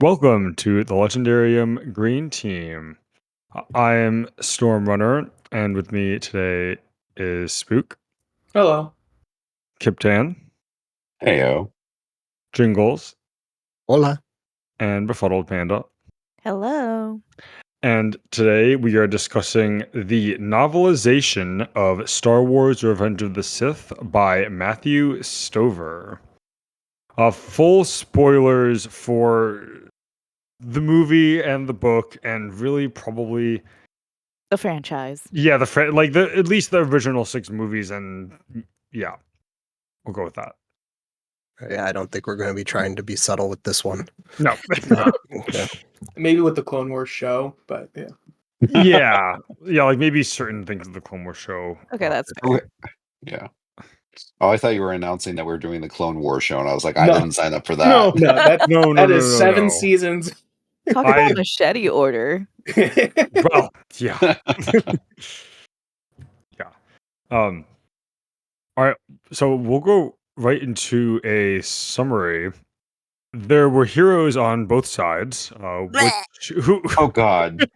Welcome to the Legendarium Green Team. I am Stormrunner, and with me today is Spook, Hello. Kyptan, Heyo. Jingalls, Hola. and BefuddledPanda. Hello. And today we are discussing the novelization of Star Wars Revenge of the Sith by Matthew Stover. Full spoilers for the movie and the book, and really probably The franchise. yeah, at least the original 6 movies, and yeah, we'll go with that. Yeah, I don't think we're going to be trying to be subtle with this one. No, Yeah. Maybe with the Clone Wars show, but yeah, like maybe certain things of the Clone Wars show. Okay, that's Oh, fair. yeah. Oh, I thought you were announcing that we're doing the Clone Wars show, and I was like, No. I didn't sign up for that. No. that is no, 7 no. seasons. Talk about machete order. Well, yeah, yeah. All right, so we'll go right into a summary. There were heroes on both sides. Oh God.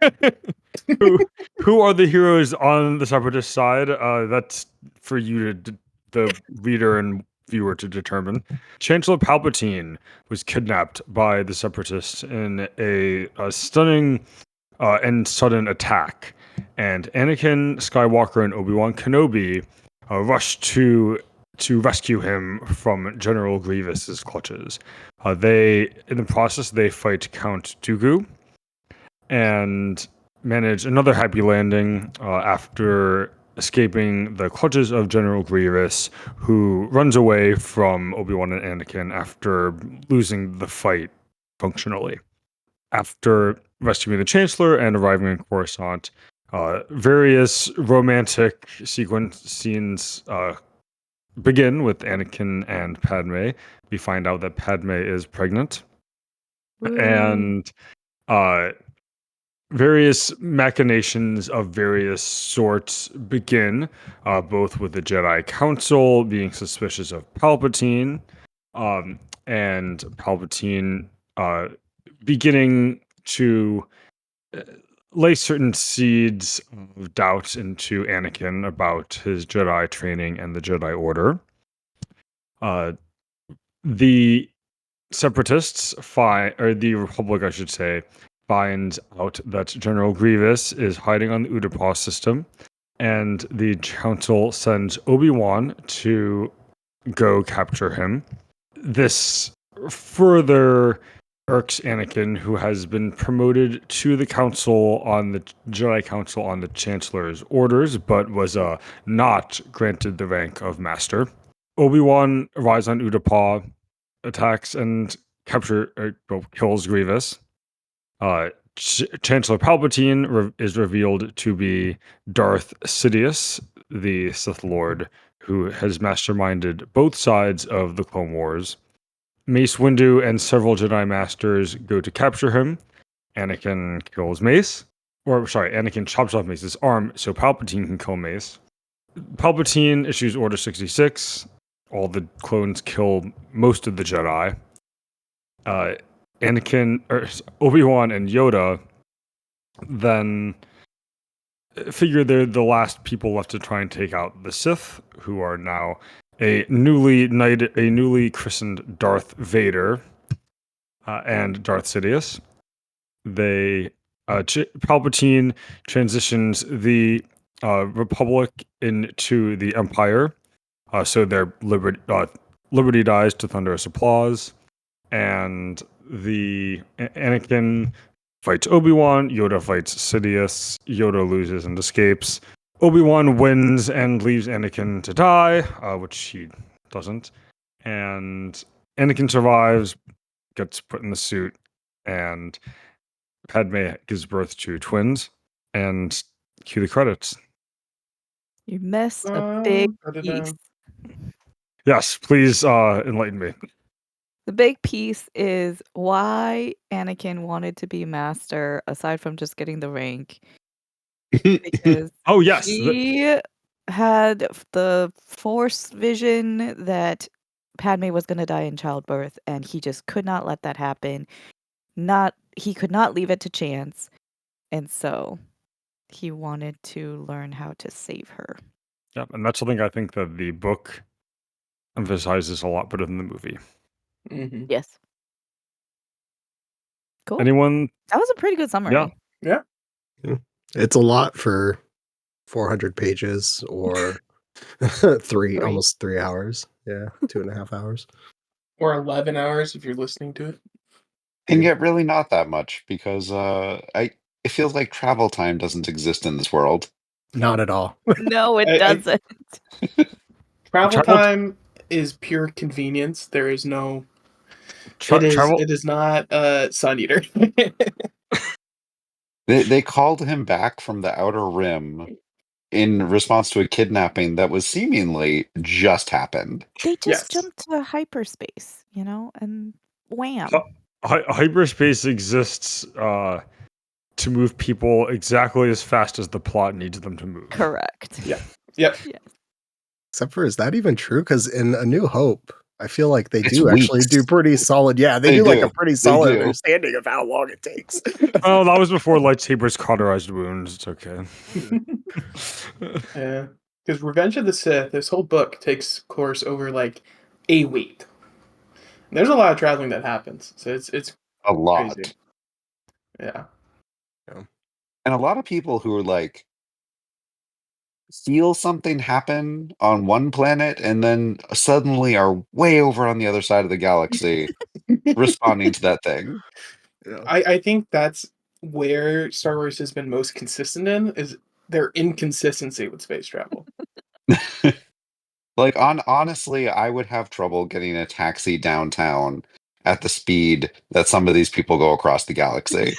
Who are the heroes on the Separatist side? That's for you to, the reader and viewer, to determine. Chancellor Palpatine was kidnapped by the Separatists in a stunning and sudden attack, and Anakin Skywalker and Obi-Wan Kenobi rushed to rescue him from General Grievous's clutches. In the process, they fight Count Dooku and manage another happy landing after escaping the clutches of General Grievous, who runs away from Obi-Wan and Anakin after losing the fight functionally. After rescuing the Chancellor and arriving in Coruscant, various romantic scenes begin with Anakin and Padme. We find out that Padme is pregnant. And various machinations of various sorts begin, both with the Jedi Council being suspicious of Palpatine, and Palpatine beginning to lay certain seeds of doubt into Anakin about his Jedi training and the Jedi Order. The Separatists the Republic, I should say, finds out that General Grievous is hiding on the Utapau system, and the Council sends Obi-Wan to go capture him. This further irks Anakin, who has been promoted to the Jedi Council on the Chancellor's orders, but was not granted the rank of Master. Obi-Wan arrives on Utapau, attacks and kills Grievous. Chancellor Palpatine is revealed to be Darth Sidious, the Sith Lord, who has masterminded both sides of the Clone Wars. Mace Windu and several Jedi Masters go to capture him. Anakin chops off Mace's arm so Palpatine can kill Mace. Palpatine issues Order 66. All the clones kill most of the Jedi. Obi-Wan and Yoda then figure they're the last people left to try and take out the Sith, who are now a newly christened Darth Vader and Darth Sidious. Palpatine transitions the Republic into the Empire, so their liberty dies to thunderous applause, and the Anakin fights Obi-Wan, Yoda fights Sidious, Yoda loses and escapes. Obi-Wan wins and leaves Anakin to die, which he doesn't. And Anakin survives, gets put in the suit, and Padme gives birth to twins, and cue the credits. You missed a big piece. Yes, please enlighten me. The big piece is why Anakin wanted to be master, aside from just getting the rank. Because oh yes, he had the Force vision that Padme was going to die in childbirth, and he just could not let that happen. he could not leave it to chance, and so he wanted to learn how to save her. Yeah, and that's something I think that the book emphasizes a lot better than the movie. Hmm. Yes. Cool. Anyone? That was a pretty good summary. Yeah. It's a lot for 400 pages or almost 3 hours. Yeah, 2.5 hours. Or 11 hours if you're listening to it. And yet really not that much because it feels like travel time doesn't exist in this world. Not at all. No, it I- doesn't. Travel Travel- time is pure convenience. There is no. Travel. It is not Sun Eater. They called him back from the Outer Rim in response to a kidnapping that was seemingly just happened. They just Yes. jumped to hyperspace, and wham. Hyperspace exists to move people exactly as fast as the plot needs them to move. Correct. Yeah. Yep. Except for, is that even true? Because in A New Hope, I feel like they It's do actually weeks. do pretty solid. Yeah, they They do like do. a pretty They solid do. understanding of how long it takes. Oh, that was before lightsabers cauterized wounds. It's okay. Yeah. Because Revenge of the Sith, this whole book takes course over like a week. There's a lot of traveling that happens, so it's A lot. crazy. Yeah. And a lot of people who are like feel something happen on one planet and then suddenly are way over on the other side of the galaxy responding to that thing. I think that's where Star Wars has been most consistent in is their inconsistency with space travel. Like honestly, I would have trouble getting a taxi downtown at the speed that some of these people go across the galaxy.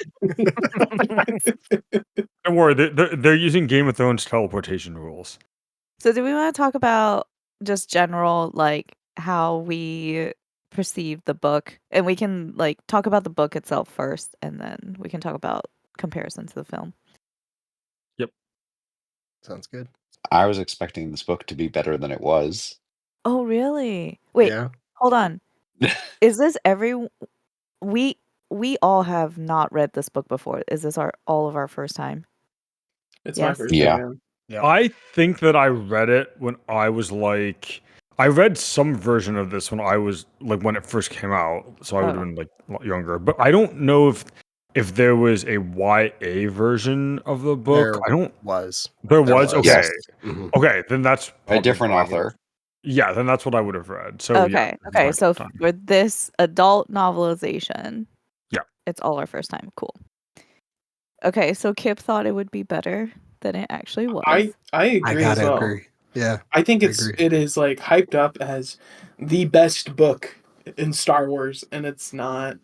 Don't worry, they're using Game of Thrones teleportation rules. So do we want to talk about just general, like, how we perceive the book? And we can, like, talk about the book itself first, and then we can talk about comparison to the film. Sounds good. I was expecting this book to be better than it was. Oh, really? Wait, Yeah. hold on. Is this we all have not read this book before. Is this all of our first time? It's my Yes. first Yeah. time. Yeah. I think that I read it when I was like, I read some version of this when I was like when it first came out, so I would have been like a lot younger. But I don't know if there was a YA version of the book. There I don't. was. There There was was. okay. Yes. Mhm. Okay, then that's A probably different what I would've- author. Yeah, then that's what I would have read. So Okay. yeah, this is Okay. my So first time. for this adult novelization, Yeah. it's all our first time. Cool. Okay. So Kip thought it would be better than it actually was. I I agree as gotta well. agree. Yeah. I think I agree. it is like hyped up as the best book in Star Wars, and it's not.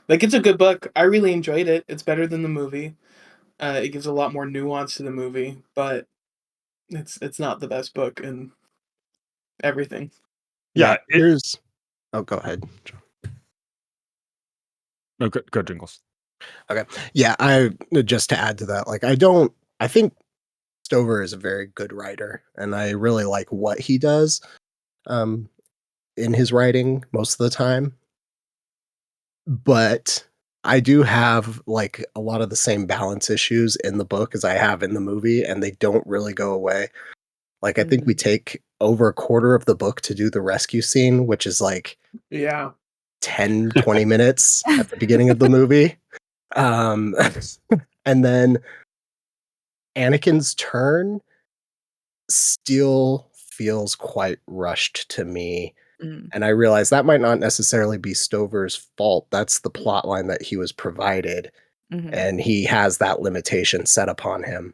Like it's a good book. I really enjoyed it. It's better than the movie. It gives a lot more nuance to the movie, but it's not the best book in everything. Yeah, Here's. Oh, go ahead. John. No, good Jingles. Yeah, just to add to that, like I think Stover is a very good writer, and I really like what he does in his writing most of the time. But I do have like a lot of the same balance issues in the book as I have in the movie, and they don't really go away. Like I think we take over a quarter of the book to do the rescue scene, which is like Yeah. 10, 20 minutes at the beginning of the movie. And then Anakin's turn still feels quite rushed to me. Mm. And I realize that might not necessarily be Stover's fault. That's the plot line that he was provided. Mhm. And he has that limitation set upon him.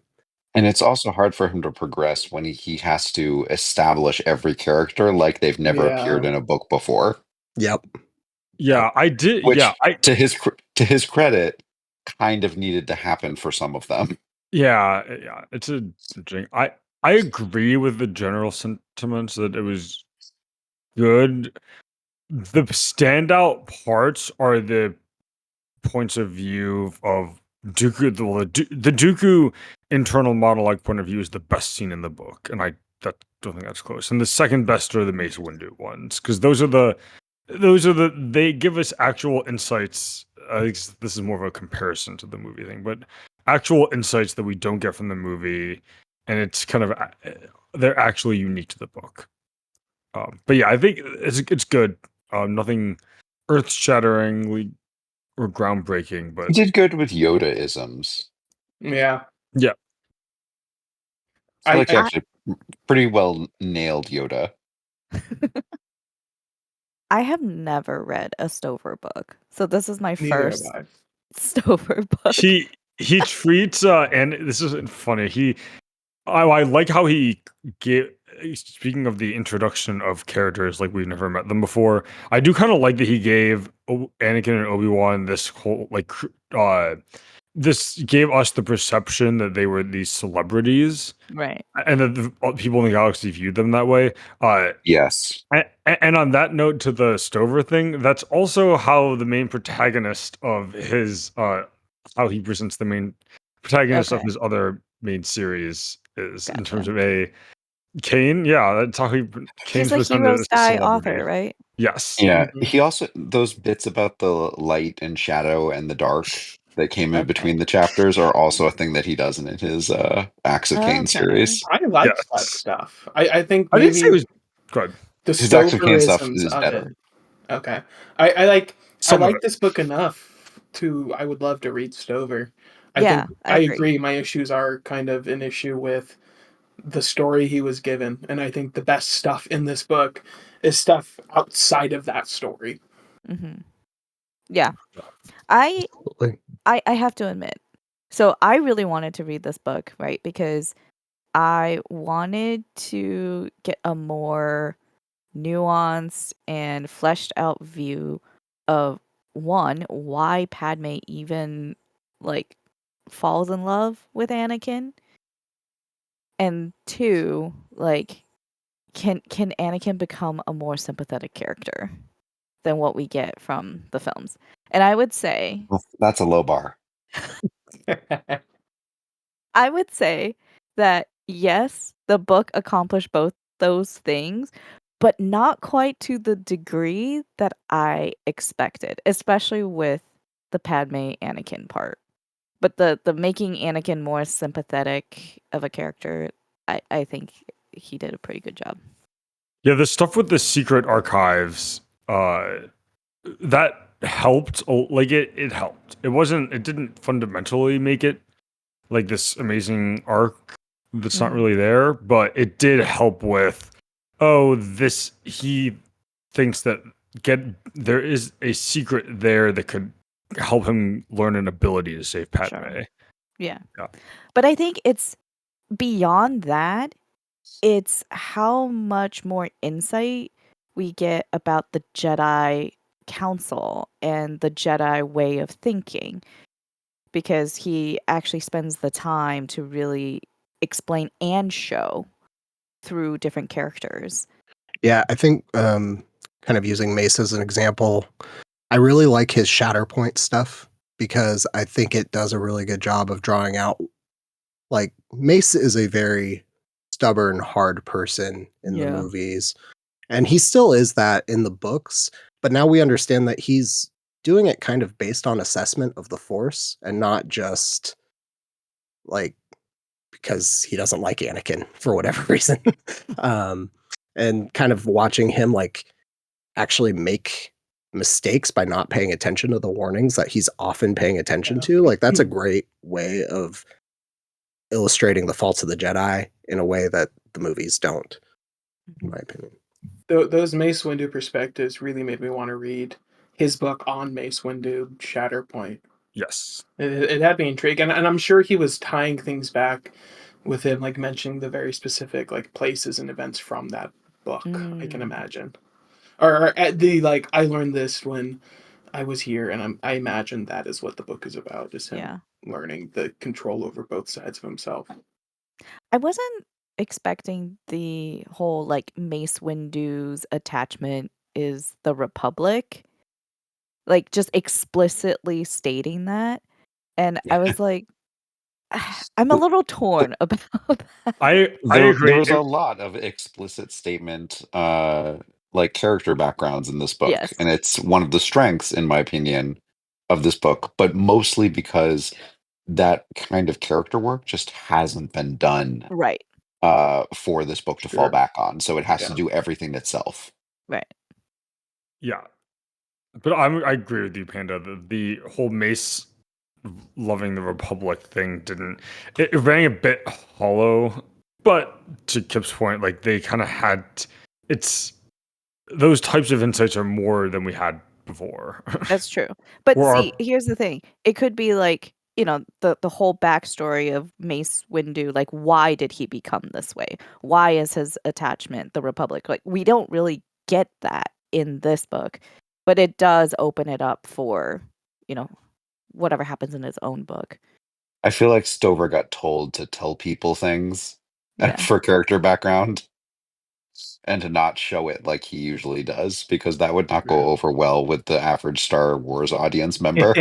And it's also hard for him to progress when he has to establish every character like they've never Yeah. appeared in a book before. Yep. Yeah, I did. Which, Yeah, to his credit, kind of needed to happen for some of them. yeah. It's a. I agree with the general sentiments that it was good. The standout parts are the points of view of Dooku. The Dooku internal monologue point of view is the best scene in the book, and I don't think that's close. And the second best are the Mace Windu ones, because those are the they give us actual insights I think this is more of a comparison to the movie thing, but actual insights that we don't get from the movie, and it's kind of they're actually unique to the book. But yeah, I think it's good. Nothing earth-shatteringly or groundbreaking, He but did good with Yoda-isms. Yeah. yeah, I feel like he I actually pretty well nailed Yoda. I have never read a Stover book, so this is my neither have first I. Stover book. he treats and this isn't funny. I like how he gave. Speaking of the introduction of characters, like we've never met them before, I do kind of like that he gave Anakin and Obi-Wan this whole this gave us the perception that they were these celebrities, Right. and that the people in the galaxy viewed them that way. Yes. And on that note, to the Stover thing, that's also how the main protagonist of his how he presents the main protagonist of Okay. his other main series is in terms Gotcha. of a Kane. Yeah, that's how Kane's He's a presented Hero as a Sky celebrity. author, right? Yes. Yeah. Mhm. He also those bits about the light and shadow and the dark that came in Okay. between the chapters are also a thing that he does in his Acts of Cain Okay. series. I liked that Yes. stuff. I think I didn't say it maybe was good. the His Acts of Cain stuff Stoverisms is of it. better. Okay. I Some of like it. this book enough to I would love to read Stover. I Yeah, think I I agree. agree. My issues are kind of an issue with the story he was given, and I think the best stuff in this book is stuff outside of that story. Hmm. Yeah. I Absolutely. I have to admit. So I really wanted to read this book, right? Because I wanted to get a more nuanced and fleshed out view of one, why Padme even like falls in love with Anakin, and two, like can Anakin become a more sympathetic character than what we get from the films? And Well, that's a low bar. I would say that yes, the book accomplished both those things, but not quite to the degree that I expected, especially with the Padme Anakin part. But the making Anakin more sympathetic of a character, I think he did a pretty good job. Yeah, the stuff with the secret archives, that helped. Like it helped. It didn't fundamentally make it like this amazing arc that's not Mhm. really there, but it did help with, oh, this he thinks that there is a secret there that could help him learn an ability to save Padme. Sure. Yeah. Yeah. But I think it's beyond that, it's how much more insight we get about the Jedi Council and the Jedi way of thinking, because he actually spends the time to really explain and show through different characters. Yeah, I think kind of using Mace as an example, I really like his Shatterpoint stuff because I think it does a really good job of drawing out, like, Mace is a very stubborn, hard person in the Yeah. movies, and he still is that in the books, but now we understand that he's doing it kind of based on assessment of the Force and not just like because he doesn't like Anakin for whatever reason. um, and kind of watching him like actually make mistakes by not paying attention to the warnings that he's often paying attention to. Like that's a great way of illustrating the faults of the Jedi in a way that the movies don't, in my opinion. Those Mace Windu perspectives really made me want to read his book on Mace Windu, Shatterpoint. Yes. It had me intrigued, and I'm sure he was tying things back with him, like mentioning the very specific like places and events from that book. I can imagine, or at the like I learned this when I was here, and I imagine that is what the book is about, is him Yeah. learning the control over both sides of himself. I wasn't expecting the whole like Mace Windu's attachment is the Republic, like just explicitly stating that. And I was like, I'm a little torn about that. I There agree. was a lot of explicit statement, like character backgrounds in this book, Yes. and it's one of the strengths, in my opinion, of this book, but mostly because that kind of character work just hasn't been done Right. for this book to fall Sure. back on. So it has to Yeah. do everything itself. Right. Yeah, but I agree with you, Panda. The whole Mace loving the Republic thing it rang a bit hollow. But to Kip's point, like they kind of had it's those types of insights are more than we had before. That's true. But Or see, here's the thing. It could be like, the whole backstory of Mace Windu, like why did he become this way? Why is his attachment the Republic? Like we don't really get that in this book, but it does open it up for, whatever happens in his own book. I feel like Stover got told to tell people things Yeah. for character background and to not show it like he usually does, because that would not go over well with the average Star Wars audience member.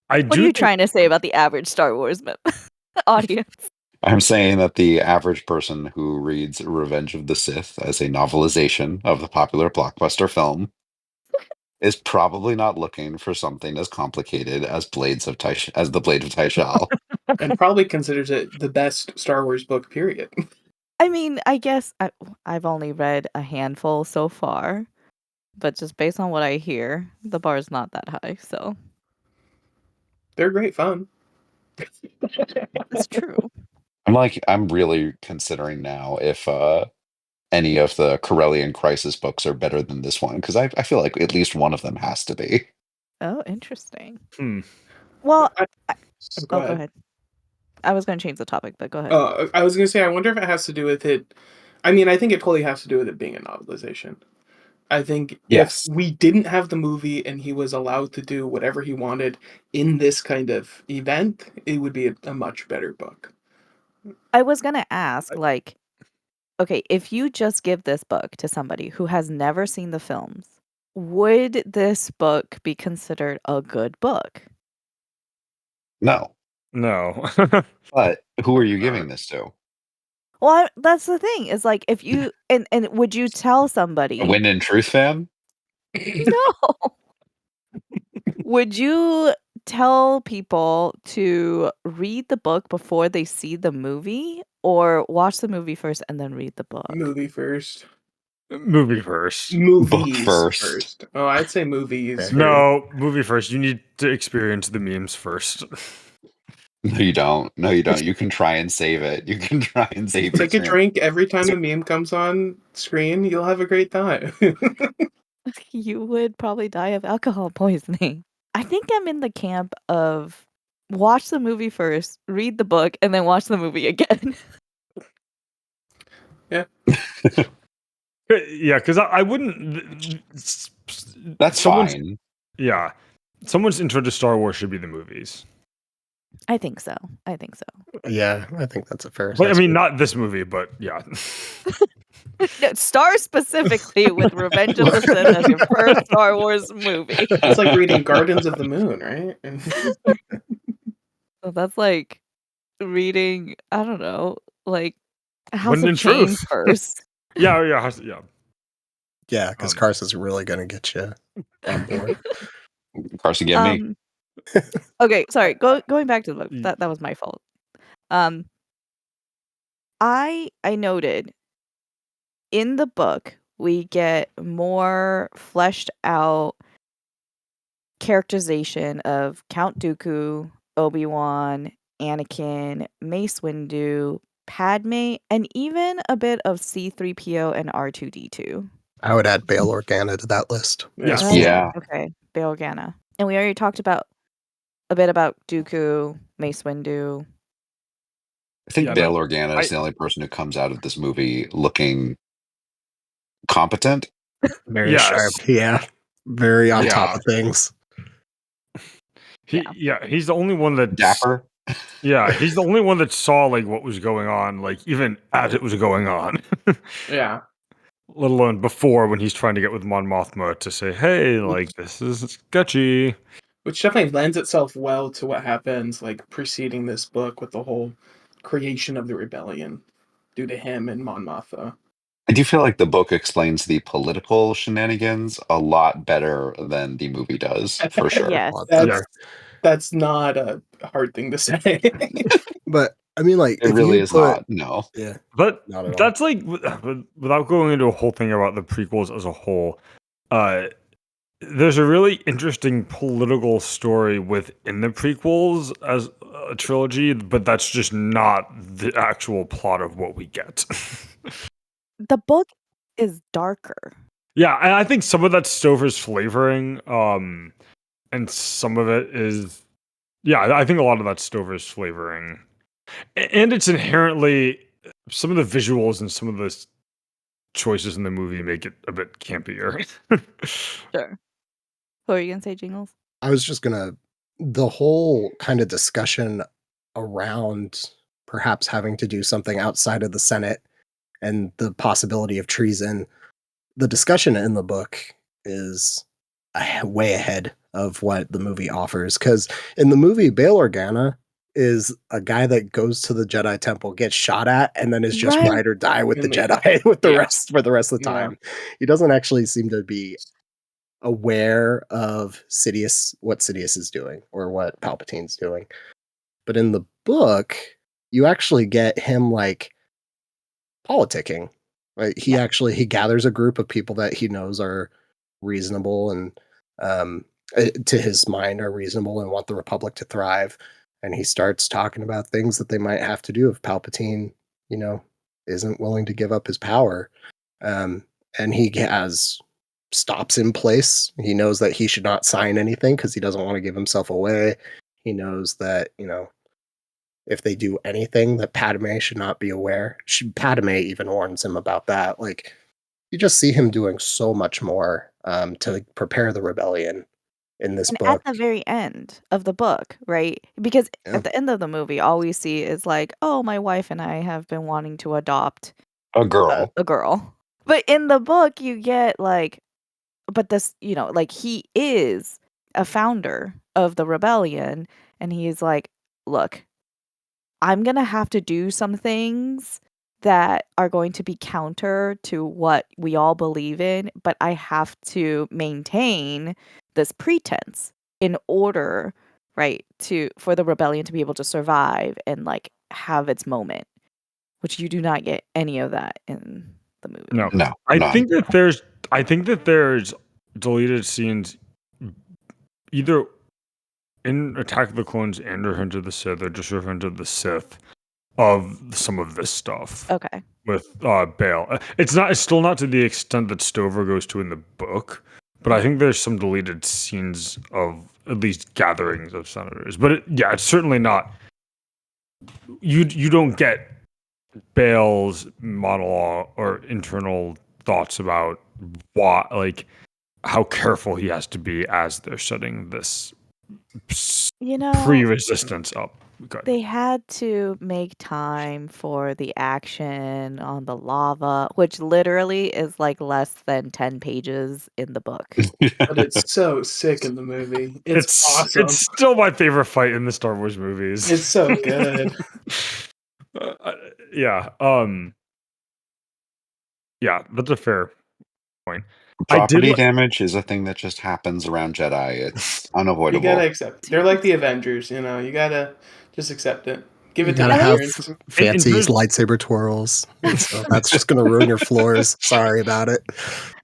I What are do you think trying to say about the average Star Wars audience? I'm saying that the average person who reads Revenge of the Sith as a novelization of the popular blockbuster film is probably not looking for something as complicated as as the Blade of Tyshal. And probably considers it the best Star Wars book, period. I mean, I guess I've only read a handful so far, but just based on what I hear, the bar is not that high, so They're great fun. it's true. I'm really considering now if any of the Corellian Crisis books are better than this one, because I feel like at least one of them has to be. Oh, interesting. Hmm. Well, Go go ahead. ahead. I was going to change the topic, but go ahead. I was going to say, I wonder if it has to do with it. I mean, I think it totally has to do with it being a novelization. I think Yes. if we didn't have the movie and he was allowed to do whatever he wanted in this kind of event, it would be a much better book. I was going to ask, like, okay, if you just give this book to somebody who has never seen the films, would this book be considered a good book? No. No. But who are you giving this to? Well, that's the thing. Is like if you and would you tell somebody? A Wind and Truth fan? No. Would you tell people to read the book before they see the movie, or watch the movie first and then read the book? Movie first. Movie first. Movies first. Oh, I'd say movies Okay. first. No, movie first. You need to experience the memes first. No, you don't. No, you don't. You can try and save it. You can try and save Take a your drink every time the meme comes on screen. You'll have a great time. You would probably die of alcohol poisoning. I think I'm in the camp of watch the movie first, read the book, and then watch the movie again. Yeah. Yeah, because I wouldn't. That's fine. Yeah, someone's intro to Star Wars should be the movies. I think so. Yeah, I think that's a fair But I mean, assessment. not this movie, but yeah. No, Star specifically with Revenge of the Sith as your first Star Wars movie. It's like reading Gardens of the Moon, right? So that's like reading, I don't know, like House Wind of and Chains Truth. first. Yeah. Yeah, because Carson's really going to get you on board. Carson, get me. Okay, sorry. Going back to the book. That was my fault. I noted in the book we get more fleshed out characterization of Count Dooku, Obi-Wan, Anakin, Mace Windu, Padme, and even a bit of C-3PO and R2-D2. I would add Bail Organa to that list. Yes. Oh, Yeah. okay. Bail Organa. And we already talked about a bit about Dooku, Mace Windu. I think Yeah, Bail Organa is the only person who comes out of this movie looking competent. Very Yes. sharp. Yeah. Very on Yeah. top of things. He's the only one that Dapper. Yeah, he's the only one that saw like what was going on, like even as it was going on. Yeah. Let alone before when he's trying to get with Mon Mothma to say, "Hey, like this is sketchy." Which definitely lends itself well to what happens, like, preceding this book with the whole creation of the rebellion due to him and Mon Mothma. I do feel like the book explains the political shenanigans a lot better than the movie does, for sure. Yes. That's not a hard thing to say. But I mean, like, It if really you is put, not. No. yeah, But not at all. that's like, without going into a whole thing about the prequels as a whole, there's a really interesting political story within the prequels as a trilogy, but that's just not the actual plot of what we get. The book is darker. Yeah, and I think some of that's Stover's flavoring, and some of it is, yeah, I think a lot of that's Stover's flavoring, and it's inherently some of the visuals and some of the choices in the movie make it a bit campier. Sure. What were you gonna say, Jingles? I was just gonna, the whole kind of discussion around perhaps having to do something outside of the Senate and the possibility of treason, the discussion in the book is way ahead of what the movie offers. Because in the movie, Bail Organa is a guy that goes to the Jedi Temple, gets shot at, and then is just Right. ride or die with the And Jedi with the yeah. rest for the rest of the Yeah. time. He doesn't actually seem to be aware of Sidious, what Sidious is doing or what Palpatine's doing. But in the book, you actually get him like politicking. Right? He actually he gathers a group of people that he knows are reasonable and to his mind are reasonable and want the Republic to thrive. And he starts talking about things that they might have to do if Palpatine, you know, isn't willing to give up his power. And he has stops in place. He knows that he should not sign anything because he doesn't want to give himself away. He knows that, you know, if they do anything, that Padme should not be aware. Padme even warns him about that. Like, you just see him doing so much more to prepare the rebellion in this And book. at the very end of the book, right? Because at the end of the movie, all we see is like, oh, my wife and I have been wanting to adopt A girl. a girl. But in the book, you get like, but this, you know, like he is a founder of the rebellion, and he's like, look, I'm gonna have to do some things that are going to be counter to what we all believe in, but I have to maintain this pretense in order, right, for the rebellion to be able to survive and like have its moment, which you do not get any of that in the movie. No. I think that there's deleted scenes either in Attack of the Clones and Revenge of the Sith, or just Revenge of the Sith, of some of this stuff. Okay. With Bail. It's still not to the extent that Stover goes to in the book, but I think there's some deleted scenes of at least gatherings of senators. But it's certainly not. You don't get Bail's monologue or internal thoughts about like how careful he has to be as they're setting this pre-resistance up. Good. They had to make time for the action on the lava, which literally is like less than 10 pages in the book. But it's so sick in the movie. It's awesome. It's still my favorite fight in the Star Wars movies. It's so good. Yeah. Yeah, that's a fair point. Property damage is a thing that just happens around Jedi. It's unavoidable. You gotta accept. They're like the Avengers, you know. You gotta just accept it. Give it to gotta have the fancy lightsaber twirls. So that's just gonna ruin your floors. Sorry about it.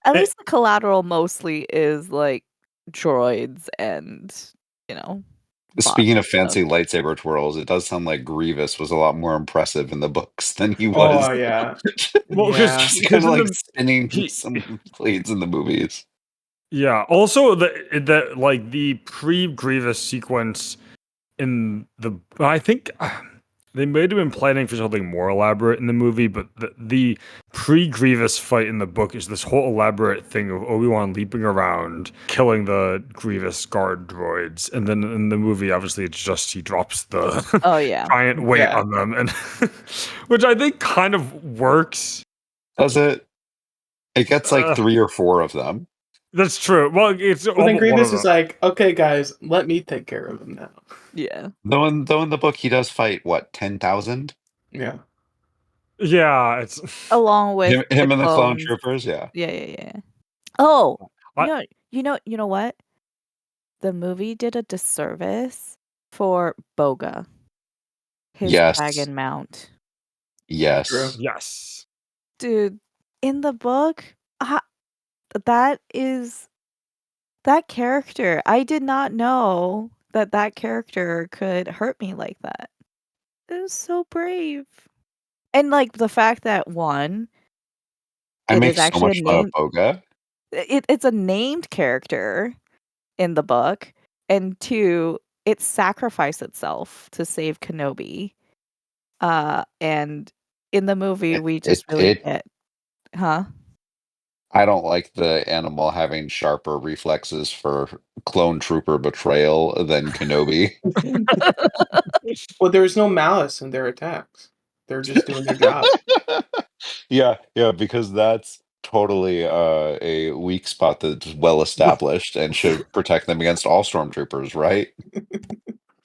At least the collateral mostly is like droids and, you know. Speaking of fancy lightsaber twirls, it does sound like Grievous was a lot more impressive in the books than he was. Oh yeah. Well, because kind of like spinning some blades in the movies. Yeah. Also, the like the pre-Grievous sequence in I think they might have been planning for something more elaborate in the movie, but the pre-Grievous fight in the book is this whole elaborate thing of Obi-Wan leaping around, killing the Grievous guard droids, and then in the movie, obviously, it's just he drops the giant weight on them, and which I think kind of works. Does it? It gets like 3 or 4 of them. That's true. Well, then Grievous is like, okay, guys, let me take care of him now. Yeah. Though in the book, he does fight, what, 10,000? Yeah. Yeah, it's along with Him and the clone clones. troopers, yeah. Yeah. Oh, I- you know what? The movie did a disservice for Boga, his Yes. dragon mount. Yes. yes. Dude, in the book, that character. I did not know that character could hurt me like that. It was so brave. And like the fact that one, I it make is so actually a much fun of name. Boga. It's a named character in the book, and two, it sacrificed itself to save Kenobi. And in the movie, we just really It get, huh? I don't like the animal having sharper reflexes for clone trooper betrayal than Kenobi. Well, there's no malice in their attacks. They're just doing their job. Yeah, because that's totally a weak spot that's well established and should protect them against all stormtroopers, right?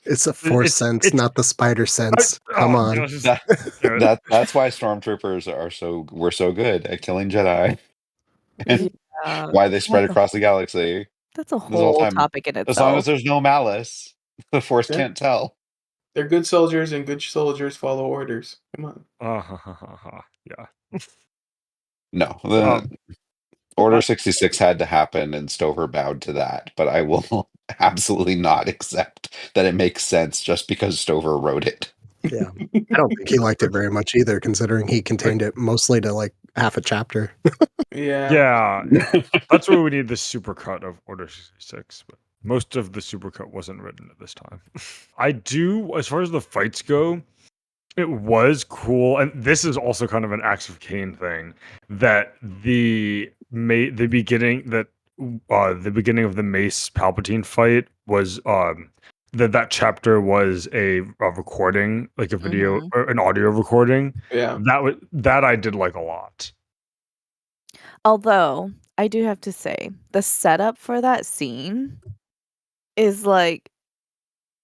It's a force sense, it's not the spider sense. Come oh, on. just, That damn it. that's why stormtroopers we're so good at killing Jedi and Yeah, why they spread across the galaxy that's a this whole whole time. topic in As long itself. as there's no malice, the force Yeah. can't tell. They're good soldiers, and good soldiers follow orders. Come on. Yeah. No, the Um, Order 66 had to happen, and Stover bowed to that. But I will absolutely not accept that it makes sense just because Stover wrote it. Yeah. I don't think he liked it very much either, considering he contained it mostly to like half a chapter. Yeah. yeah, that's where we need the supercut of Order 66. But most of the supercut wasn't written at this time. I do, as far as the fights go, it was cool, and this is also kind of an Acts of Cain thing, that the beginning the beginning of the Mace Palpatine fight was that chapter was a recording, like a video Mhm. or an audio recording. Yeah. That I did like a lot. Although, I do have to say, the setup for that scene is like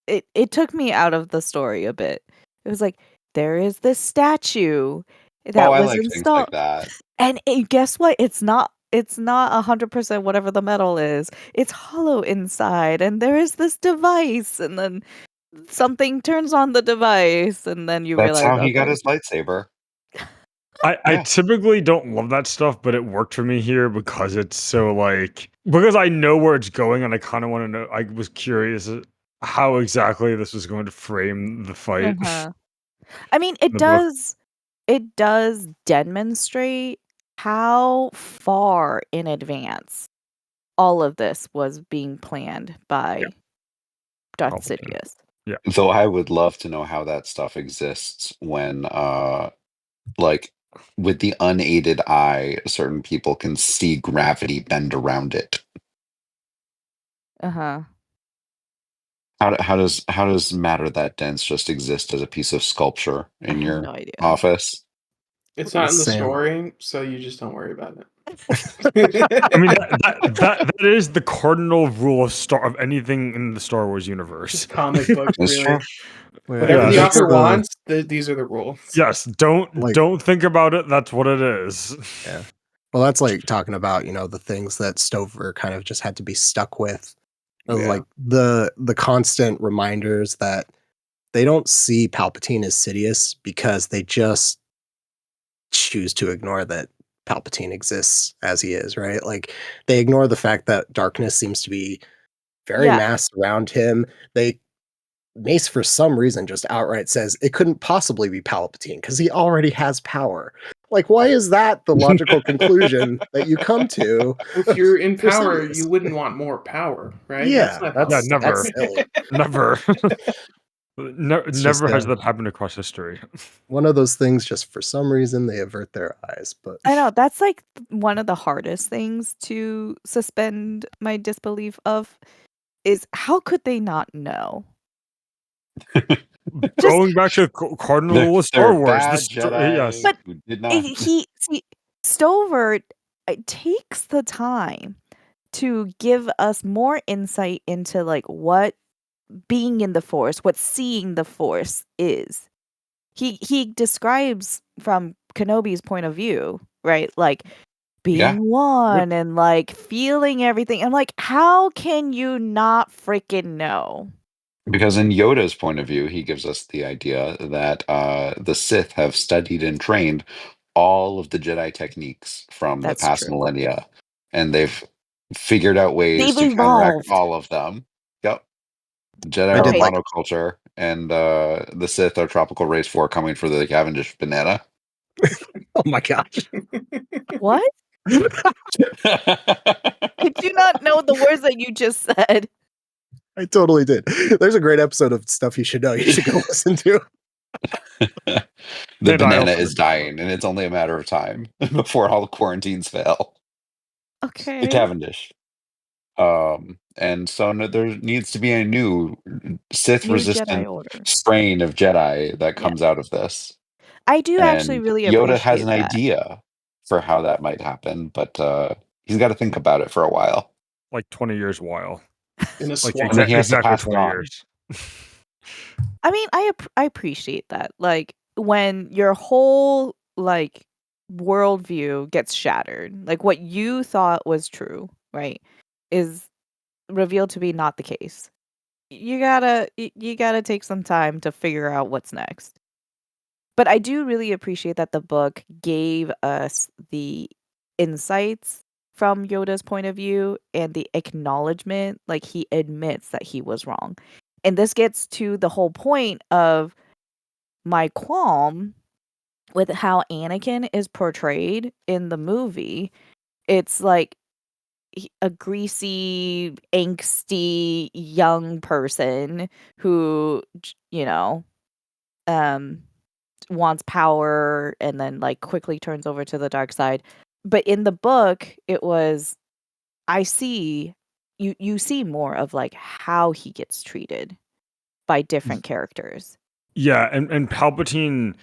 it took me out of the story a bit. It was like, there is this statue Oh, that I was like things like installed, that. and guess what? It's not 100% whatever the metal is. It's hollow inside, and there is this device, and then something turns on the device, and then you That's realize, how he got okay. his lightsaber. I Yeah. typically don't love that stuff, but it worked for me here because it's so like because I know where it's going and I kind of want to know. I was curious how exactly this was going to frame the fight. Uh-huh. I mean, in the book. it does demonstrate how far in advance all of this was being planned by Darth Palpatine. Sidious. Though I would love to know how that stuff exists when, like, with the unaided eye, certain people can see gravity bend around it. Uh-huh. How does matter that dense just exist as a piece of sculpture I in have your no idea. office? It's not in the Same. story, so you just don't worry about it. I mean, that is the cardinal rule of anything in the Star Wars universe. Comic books, It's really. true. Whatever Yeah, the that's author wants, these are the rules. Yes, Like- don't think about it. That's what it is. Yeah. Well, that's like talking about, the things that Stover kind of just had to be stuck with. Of Yeah. like the constant reminders that they don't see Palpatine as Sidious because they just choose to ignore that Palpatine exists as he is, right? Like they ignore the fact that darkness seems to be very Yeah. massed around him. Mace, for some reason, just outright says it couldn't possibly be Palpatine because he already has power. Like, why is that the logical conclusion that you come to? If you're in For power, Sidious? you wouldn't want more power, right? Yeah, not that's how Yeah, it never. works. That's silly. Never. It's Never just, has that happened across history. one of those things, just for some reason, they avert their eyes. But I know that's like one of the hardest things to suspend my disbelief of is how could they not know? Going back to cardinal rule of Star They're Wars, bad yes. Jedi But who did not. Stover takes the time to give us more insight into like what being in the Force, what seeing the Force is. he describes from Kenobi's point of view, right? Like being Yeah. one and like feeling everything. I'm like, how can you not freaking know? Because in Yoda's point of view, he gives us the idea that the Sith have studied and trained all of the Jedi techniques from the That's past true. millennia, and they've figured out ways They've to counteract evolved. all of them. Yep. Jedi I are did like monoculture, and the Sith are tropical race 4 coming for the Cavendish banana. oh my gosh. What? Did you not know the words that you just said? I totally did. There's a great episode of Stuff You Should Know. You should go listen to. The And I banana also is didn't know that. dying, and it's only a matter of time before all the quarantines fail. The Okay. Cavendish. And so there needs to be a new Sith New Jedi resistant Order. strain of Jedi that Yeah. comes out of this. I do actually And really Yoda has appreciate an that. idea for how that might happen, but he's got to think about it for a while. Like 20 years while. In a Like swamp. And then he has to exactly pass it 20 on. years. I mean, I appreciate that. Like when your whole like worldview gets shattered, like what you thought was true, right, is revealed to be not the case. You gotta take some time to figure out what's next. But I do really appreciate that the book gave us the insights from Yoda's point of view and the acknowledgement, like he admits that he was wrong. And this gets to the whole point of my qualm with how Anakin is portrayed in the movie. It's like a greasy, angsty young person who, um, wants power and then like quickly turns over to the dark side. But in the book, it was I see you see more of like how he gets treated by different characters. Yeah, and Palpatine,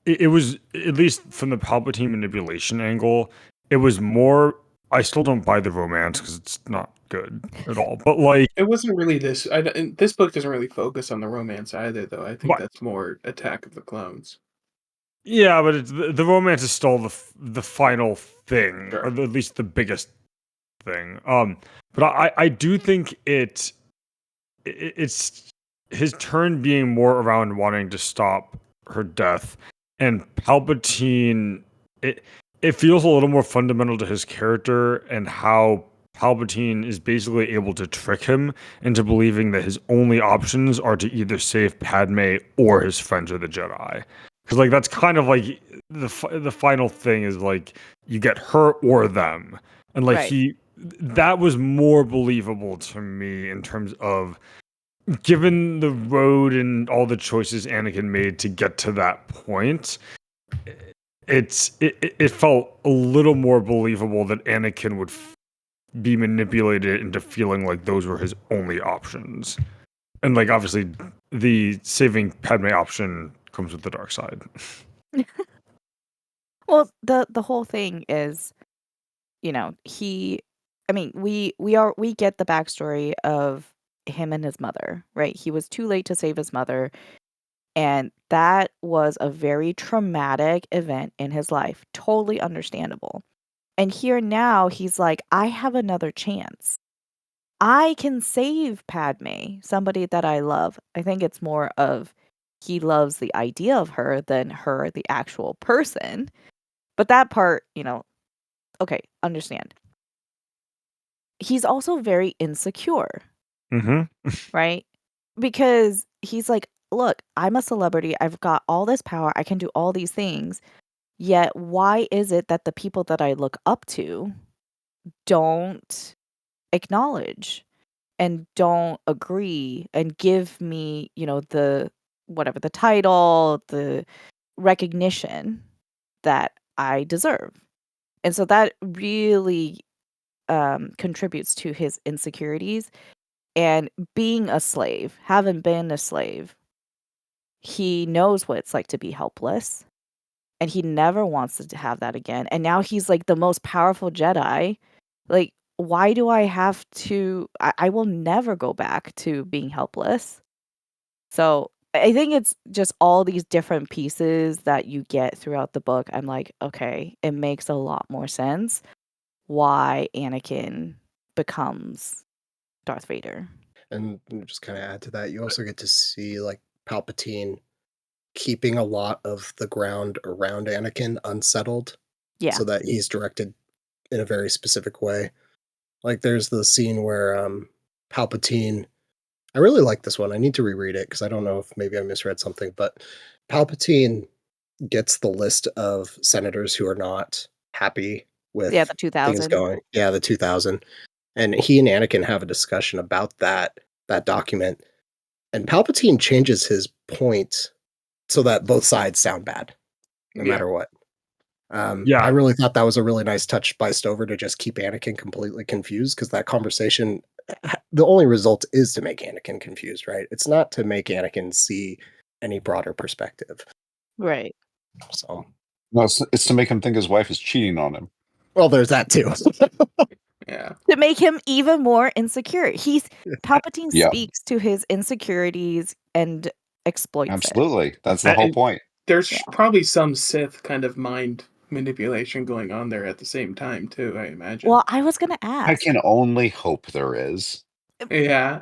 it was, at least from the Palpatine manipulation angle, it was more. I still don't buy the romance because it's not good at all. But like, It wasn't really this. And this book doesn't really focus on the romance either, though. I think but that's more Attack of the Clones. yeah, but it's, the romance is still the final thing, Sure. or at least the biggest thing. But I do think it's his turn being more around wanting to stop her death, and Palpatine. It feels a little more fundamental to his character and how Palpatine is basically able to trick him into believing that his only options are to either save Padme or his friends or the Jedi. Because like that's kind of like the final thing is like you get her or them, and like Right. that was more believable to me in terms of given the road and all the choices Anakin made to get to that point. It felt a little more believable that Anakin would be manipulated into feeling like those were his only options, and like obviously the saving Padme option comes with the dark side. Well, the whole thing is, we get the backstory of him and his mother, right? He was too late to save his mother, and that was a very traumatic event in his life. Totally understandable. And here now he's like, I have another chance. I can save Padme, somebody that I love. I think it's more of he loves the idea of her than her, the actual person. But that part, okay, understand. He's also very insecure, right? Because he's like, look, I'm a celebrity. I've got all this power. I can do all these things. Yet, why is it that the people that I look up to don't acknowledge and don't agree and give me, the whatever, the title, the recognition that I deserve? And so that really contributes to his insecurities. And being a slave, having been a slave, he knows what it's like to be helpless. And he never wants to have that again. And now he's like the most powerful Jedi. Like, why do I have to? I will never go back to being helpless. So I think it's just all these different pieces that you get throughout the book. I'm like, okay, it makes a lot more sense why Anakin becomes Darth Vader. And just kind of add to that, you also get to see like Palpatine keeping a lot of the ground around Anakin unsettled, Yeah. so that he's directed in a very specific way. Like there's the scene where Palpatine. I really like this one. I need to reread it because I don't know if maybe I misread something, but Palpatine gets the list of senators who are not happy with Yeah, the things 2000. going. Yeah, the 2000. And he and Anakin have a discussion about that document. And Palpatine changes his point so that both sides sound bad, no Yeah. matter what. Yeah. I really thought that was a really nice touch by Stover to just keep Anakin completely confused, because that conversation, the only result is to make Anakin confused, right? It's not to make Anakin see any broader perspective. Right. So, No, it's to make him think his wife is cheating on him. well, there's that too. Yeah. To make him even more insecure. Palpatine Yeah. speaks to his insecurities and exploits it. Absolutely. That's the whole And point. there's Yeah. probably some Sith kind of mind manipulation going on there at the same time too, I imagine. Well, I was gonna I ask. can only hope there is. Yeah.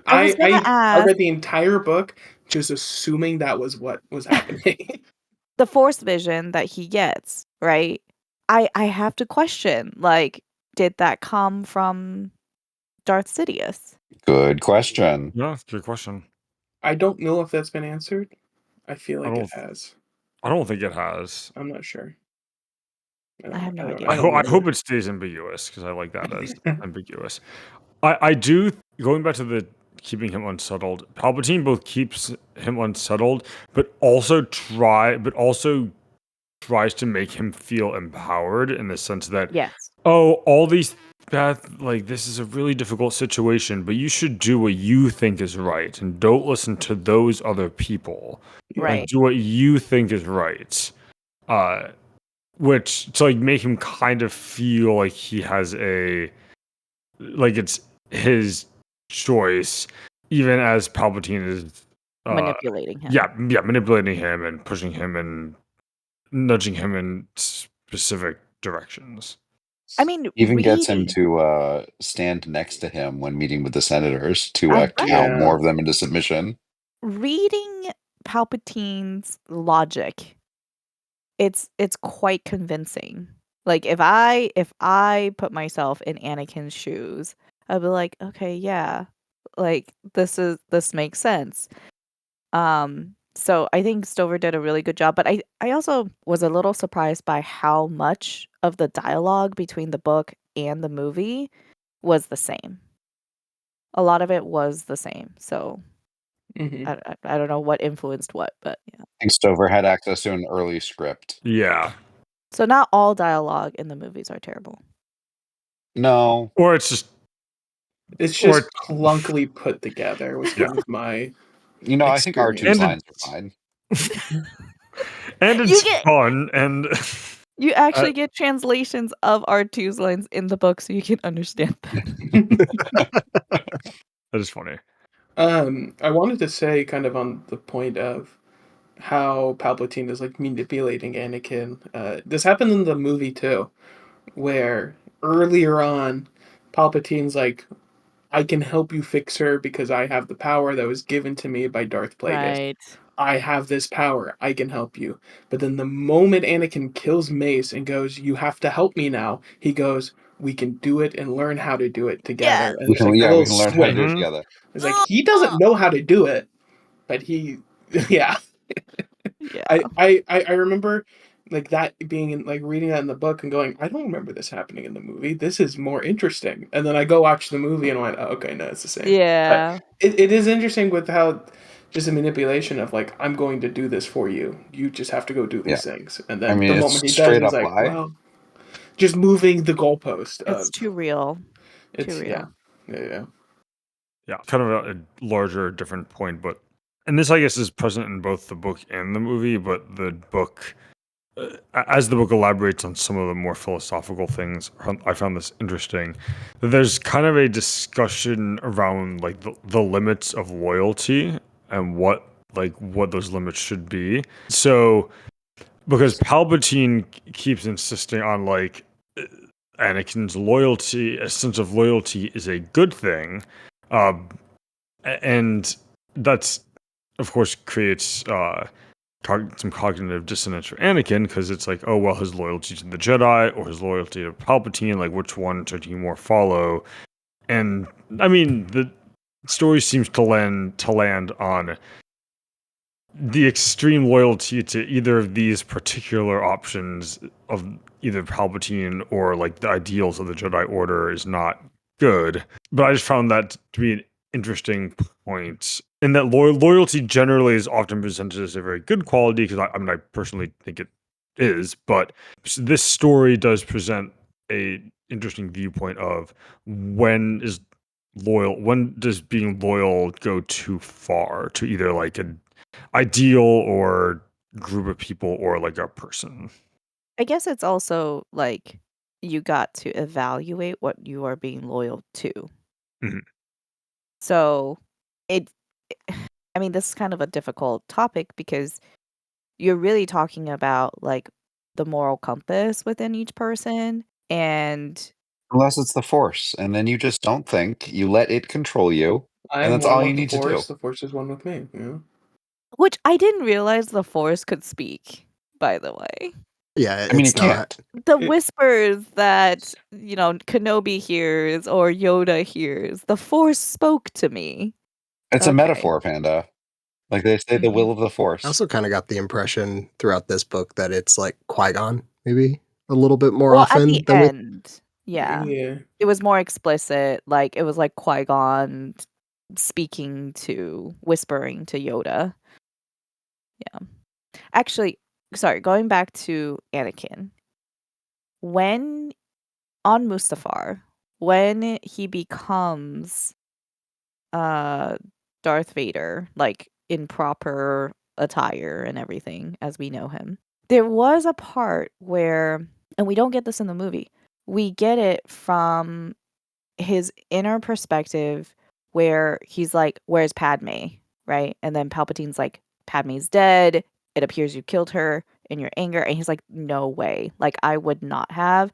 I was gonna I ask. read the entire book just assuming that was what was happening. The Force vision that he gets, right? I have to question, like, did that come from Darth Sidious? Good question. Yeah, that's a good question. I don't know if that's been answered. I feel like it don't- has. I don't think it has. I'm not sure. I have no idea. I hope remember. it stays ambiguous because I like that as ambiguous. I do, going back to the keeping him unsettled. Palpatine both keeps him unsettled, but also tries to make him feel empowered in the sense that, Yes. oh, all these like this is a really difficult situation, but you should do what you think is right and don't listen to those other people. Right. Like, do what you think is right. Which to like make him kind of feel like he has like it's his choice, even as Palpatine is Manipulating him. yeah, manipulating him and pushing him and nudging him in specific directions. I mean, Even gets him reading- to stand next to him when meeting with the senators to Right. cow Yeah. more of them into submission. reading Palpatine's logic, it's quite convincing. Like if I put myself in Anakin's shoes, I'd be like, okay, yeah, like this makes sense. So I think Stover did a really good job, but I also was a little surprised by how much of the dialogue between the book and the movie was the same. A lot of it was the same. So Mhm. I don't know what influenced what, but yeah. I think Stover had access to an early script. Yeah. So not all dialogue in the movies are terrible. No. Or it's just It's just Or- clunkily put together was kind of my You know, I think R2's Experience. lines are fine. and You it's get- fun and You actually get translations of R2's lines in the book so you can understand them. that is funny. I wanted to say kind of on the point of how Palpatine is like manipulating Anakin. This happened in the movie too, where earlier on, Palpatine's like, I can help you fix her because I have the power that was given to me by Darth Plagueis. Right. I have this power. I can help you. But then the moment Anakin kills Mace and goes, you have to help me now, he goes, we can do it and learn how to do it together. And We there's can, like a we little can learn how to do it switch. together. It's like, he doesn't know how to do it, but he, yeah. Yeah. I remember like that being in, like reading that in the book and going, I don't remember this happening in the movie. This is more interesting. And then I go watch the movie and went, oh, okay, no, it's the same. Yeah. It is interesting with how just a manipulation of like, I'm going to do this for you. You just have to go do these things. And then I mean, the it's moment he does, straight he's up like, lie. well, just moving the goalpost. It's too real. It's too yeah, real. yeah. Yeah, kind of a larger, different point, but and this I guess is present in both the book and the movie. But the book, as the book elaborates on some of the more philosophical things, I found this interesting. That there's kind of a discussion around like the limits of loyalty and what like what those limits should be. So because Palpatine keeps insisting on like Anakin's loyalty, a sense of loyalty is a good thing, and that's of course creates some cognitive dissonance for Anakin, because it's like, oh well, his loyalty to the Jedi or his loyalty to Palpatine, like which one should he more follow? And I mean, the story seems to land on the extreme loyalty to either of these particular options of either Palpatine or like the ideals of the Jedi Order is not good. But I just found that to be an interesting point, and that loyalty generally is often presented as a very good quality, because I mean, I personally think it is, but this story does present a interesting viewpoint of when does being loyal go too far to either like an ideal or group of people or like a person. I guess it's also like you got to evaluate what you are being loyal to. Mhm. So I mean, this is kind of a difficult topic because you're really talking about like the moral compass within each person, and Unless it's the Force, and then you just don't think, you let it control you, I and am that's one all you with the need to do. Force. The Force is one with me. which I didn't realize the Force could speak, by the way. Yeah, I mean, it's it can't. not. The It- whispers that, Kenobi hears or Yoda hears, the Force spoke to me. It's a Okay. metaphor, Panda. Like they say, the will of the Force. I also kind of got the impression throughout this book that it's like Qui-Gon, maybe a little bit more Well, at often the than we. end, yeah, Yeah. it was more explicit. Like it was like Qui-Gon whispering to Yoda. Yeah. Actually, sorry, going back to Anakin. When on Mustafar, when he becomes Darth Vader, like in proper attire and everything as we know him, there was a part where, and we don't get this in the movie, we get it from his inner perspective where he's like, where's Padme? Right? And then Palpatine's like, Padme's dead. It appears you killed her in your anger. And he's like, no way. Like, I would not have.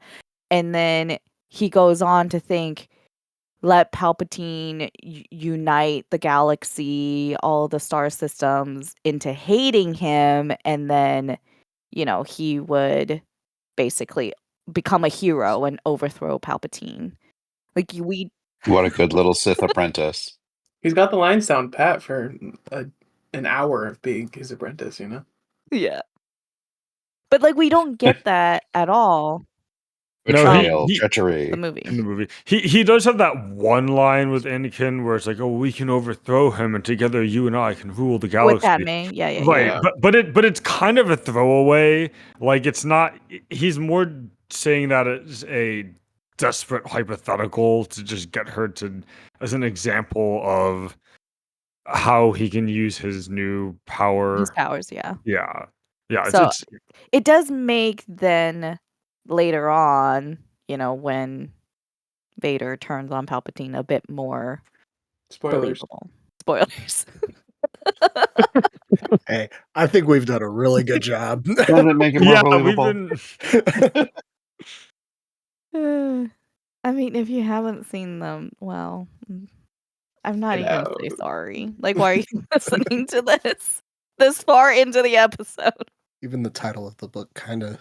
And then he goes on to think, let Palpatine unite the galaxy, all the star systems into hating him. And then, he would basically become a hero and overthrow Palpatine. Like, What a good little Sith apprentice. He's got the lines down pat for an hour of being his apprentice, yeah. But, like, we don't get that at all Betrayal, he- treachery. the movie. In the movie, he does have that one line with Anakin where it's like, "Oh, we can overthrow him, and together you and I can rule the With galaxy." Padme, yeah. Right, Yeah. but it's kind of a throwaway. Like it's not. He's more saying that as a desperate hypothetical to just get her to as an example of how he can use his new power. His powers, yeah. Yeah. So It's it does make then later on, when Vader turns on Palpatine a bit more Spoilers. believable. Spoilers. Hey, I think we've done a really good job. Doesn't make it more yeah. believable. I mean, if you haven't seen them, well, I'm not even gonna say sorry. Like, why are you listening to this far into the episode? Even the title of the book kind of,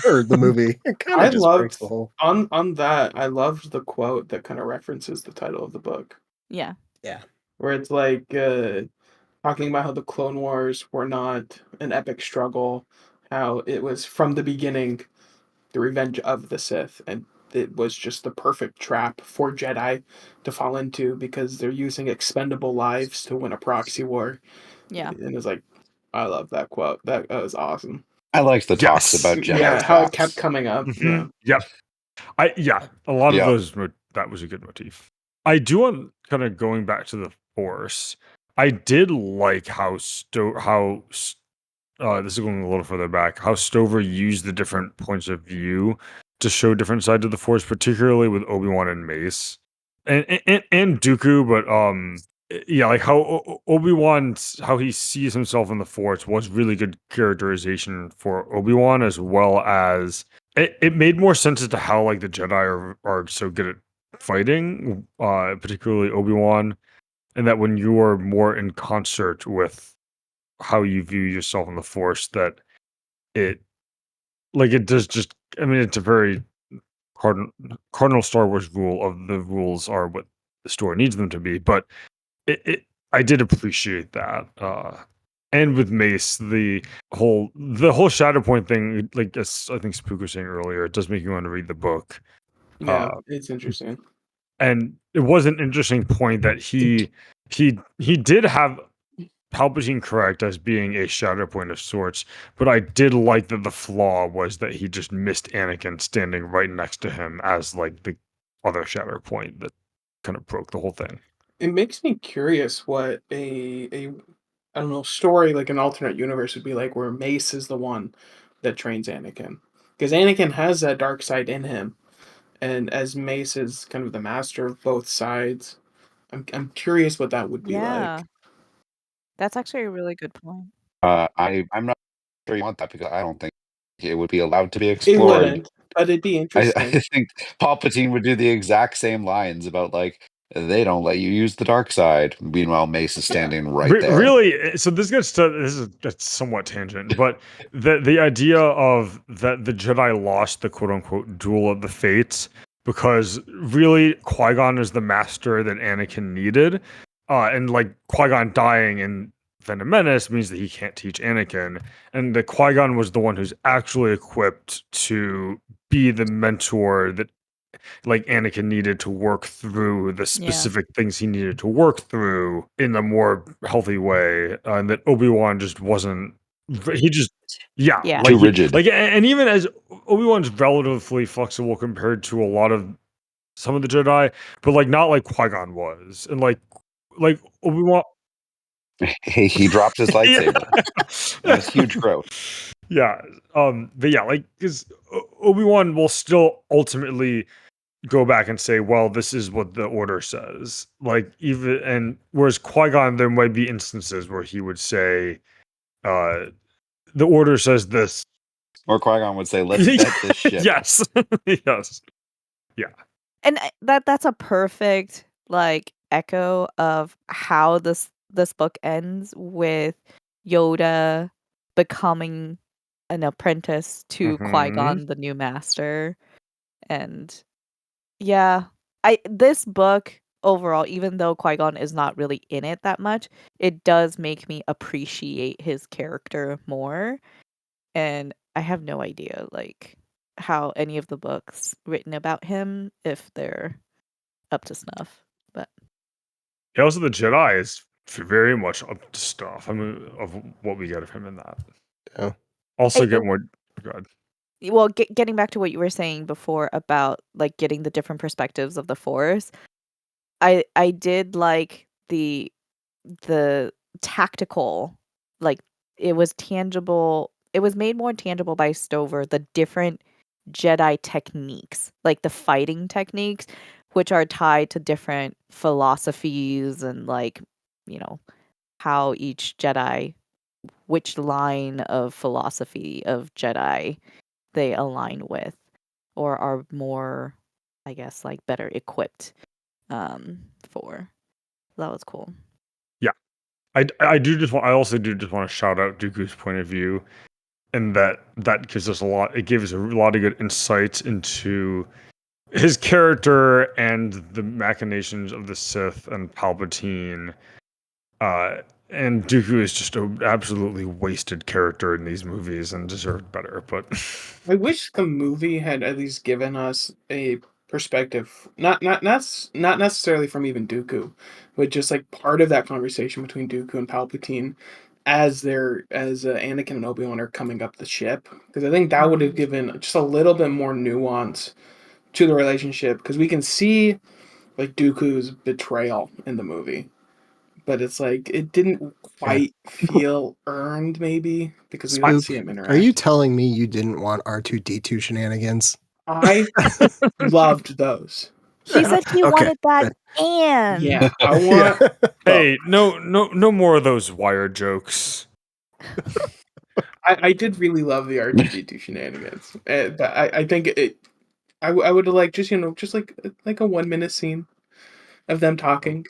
or the movie, kind I of just breaks loved the whole. on that. I loved the quote that kind of references the title of the book, Yeah. where it's like talking about how the Clone Wars were not an epic struggle, how it was from the beginning the revenge of the Sith, and it was just the perfect trap for Jedi to fall into because they're using expendable lives to win a proxy war. Yeah. And it's like, I love that quote. That was awesome. I liked the talks Yes. about Jedi Yeah, how it traps. kept coming up. Yeah. Yep. A lot Yeah. of those. That was a good motif. I do want kind of going back to the Force. I did like how this is going a little further back. How Stover used the different points of view to show different sides of the Force, particularly with Obi-Wan and Mace, and Dooku. But yeah, like how Obi-Wan, how he sees himself in the Force was really good characterization for Obi-Wan, as well as it made more sense as to how like the Jedi are so good at fighting, particularly Obi-Wan, and that when you are more in concert with how you view yourself in the Force, that it it does just, I mean, it's a very cardinal Star Wars rule of the rules are what the story needs them to be, but it I did appreciate that. And with Mace, the whole Shatterpoint thing, like as I think Spook was saying earlier, it does make you want to read the book. Yeah, Uh, it's interesting. and it was an interesting point that he did have Palpatine correct as being a Shatterpoint of sorts, but I did like that the flaw was that he just missed Anakin standing right next to him as like the other Shatterpoint that kind of broke the whole thing. It makes me curious what a I don't know, story like an alternate universe would be like where Mace is the one that trains Anakin. Because Anakin has that dark side in him, and as Mace is kind of the master of both sides, I'm curious what that would be Yeah, like. that's actually a really good point. I'm not sure you want that because I don't think it would be allowed to be It explored. wouldn't, but it'd be I interesting. think Palpatine would do the exact same lines about like they don't let you use the dark side. Meanwhile, Mace is Yeah. standing right there. Really, so this gets to this is that's somewhat tangent, but the idea of that the Jedi lost the quote unquote duel of the fates because really Qui-Gon is the master that Anakin needed, and like Qui-Gon dying in Phantom Menace means that he can't teach Anakin, and the Qui-Gon was the one who's actually equipped to be the mentor that like Anakin needed to work through the specific things he needed to work through in a more healthy way, and that Obi-Wan just wasn't. He just, yeah, Yeah. Too rigid. and even as Obi-Wan's relatively flexible compared to a lot of some of the Jedi, but like not like Qui-Gon was, and like Obi-Wan. He dropped his lightsaber. That was huge growth. Yeah, but yeah, like because Obi-Wan will still ultimately go back and say, well, this is what the order says. Like even, and whereas Qui-Gon, there might be instances where he would say, the order says this. Or Qui-Gon would say, "Let's bet this ship." Yes. Yes. Yeah. And that's a perfect like echo of how this book ends with Yoda becoming an apprentice to Mhm. Qui-Gon, the new master. And yeah, this book overall, even though Qui-Gon is not really in it that much, it does make me appreciate his character more. And I have no idea like how any of the books written about him, if they're up to snuff. But Yeah, also the Jedi is very much up to stuff. I mean, of what we get of him in that. Yeah. Also, Hey, get more. God. well, getting back to what you were saying before about like getting the different perspectives of the Force, I did like the tactical, like it was tangible. It was made more tangible by Stover, the different Jedi techniques, like the fighting techniques, which are tied to different philosophies and like, you know, how each Jedi, which line of philosophy of Jedi they align with or are more, I guess, like better equipped for. That was cool. Yeah, I also do just want to shout out Dooku's point of view, and that gives us a lot. It gives us a lot of good insights into his character and the machinations of the Sith and Palpatine. And Dooku is just an absolutely wasted character in these movies and deserved better. But I wish the movie had at least given us a perspective, not necessarily from even Dooku, but just like part of that conversation between Dooku and Palpatine as Anakin and Obi-Wan are coming up the ship, because I think that would have given just a little bit more nuance to the relationship, because we can see like Dooku's betrayal in the movie, but it's like it didn't quite feel earned, maybe because we didn't see Spook, him are you interact. telling me you didn't want R2D2 shenanigans? I loved those. He said he Okay, wanted that good. and Yeah, I want. Hey, no more of those wire jokes. I did really love the R2D2 shenanigans, but I think it. I would have liked just just like a 1 minute scene of them talking.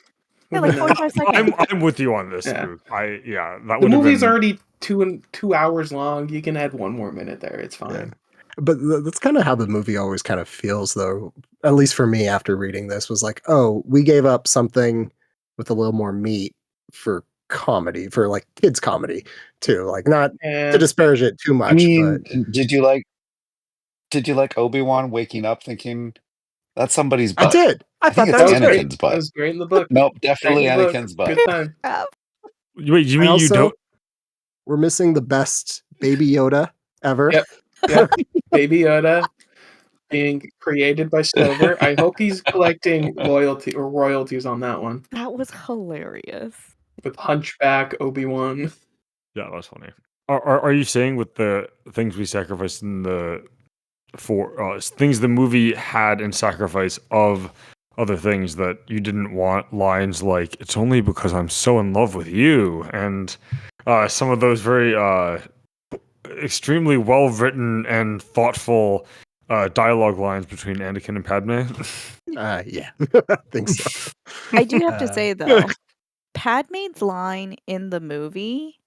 yeah, Would've like been 45 nice. seconds. I'm with you on this, Yeah. Luke. That The would have movie's been. already 2 hours long. You can add 1 more minute there. It's fine. But that's kind of how the movie always kind of feels, though. At least for me, after reading this, was like, oh, we gave up something with a little more meat for comedy, for like kids' comedy too. Like, not to disparage it too much, I mean, but did you like Obi-Wan waking up thinking that's somebody's I butt? did. I I think thought it's that was great. Anakin's That butt. was great in the book. Nope, Great definitely in the book. Anakin's butt. Good time. Wait, you I mean you also- don't? We're missing the best Baby Yoda ever. Yep. Yep. Baby Yoda being created by Stover. I hope he's collecting loyalty or royalties on that one That was hilarious. with Hunchback Obi-Wan. Yeah, that's funny. Are you saying with the things we sacrificed in the things the movie had in sacrifice of other things that you didn't want, lines like "It's only because I'm so in love with you," and some of those very extremely well written and thoughtful dialogue lines between Anakin and Padme? Yeah, I think so. I do have to say though, Padme's line in the movie,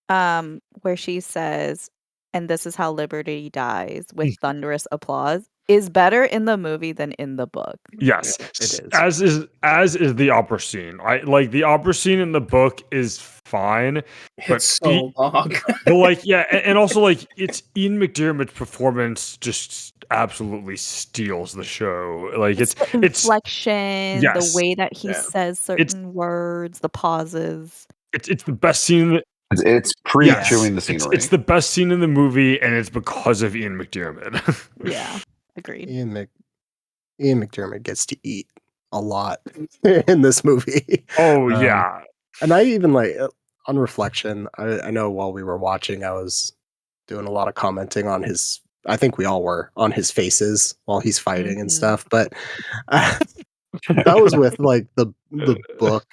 where she says, "And this is how liberty dies," with thunderous applause, is better in the movie than in the book. Yes, It is. as is the opera scene. I like the opera scene in the book is fine, but It's so long. but like yeah, and also like it's Ian McDiarmid's performance just absolutely steals the show. Like It's the it's inflection, yes. the way that he Yeah. says certain words, the pauses. it's the best scene. It's pre-chewing the scenery. It's the best scene in the movie, and it's because of Ian McDiarmid. Yeah, agreed. Ian McDiarmid gets to eat a lot in this movie. Oh yeah, And I even like on reflection, I know while we were watching, I was doing a lot of commenting on his. I think we all were on his faces while he's fighting and Mhm. stuff. But that was with like the book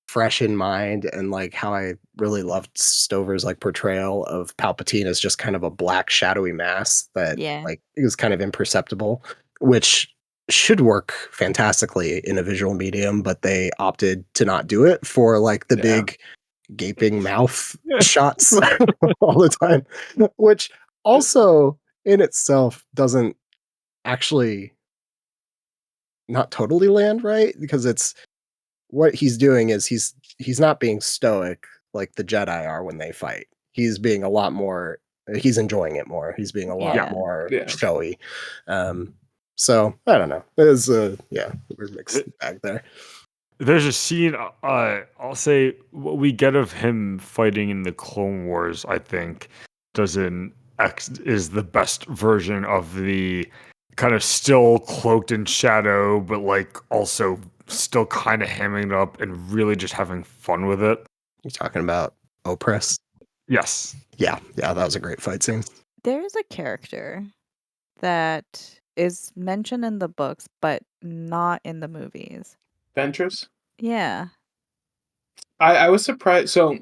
fresh in mind, and like how I really loved Stover's like portrayal of Palpatine as just kind of a black shadowy mass that Yeah. like it was kind of imperceptible, which should work fantastically in a visual medium, but they opted to not do it for like the Yeah. big gaping mouth shots all the time, which also in itself doesn't actually not totally land right, because it's what he's doing is he's not being stoic like the Jedi are when they fight. He's being a lot more, he's enjoying it more. He's being a lot Yeah. more Yeah. showy. So I don't know. There's a weird mixed bag there. there's a scene. I'll say what we get of him fighting in the Clone Wars. I think is the best version of the kind of still cloaked in shadow, but like also still kind of hamming it up and really just having fun with it. You're talking about Opress? Yes. Yeah, that was a great fight scene. There is a character that is mentioned in the books, but not in the movies. Ventress. Yeah. I was surprised. So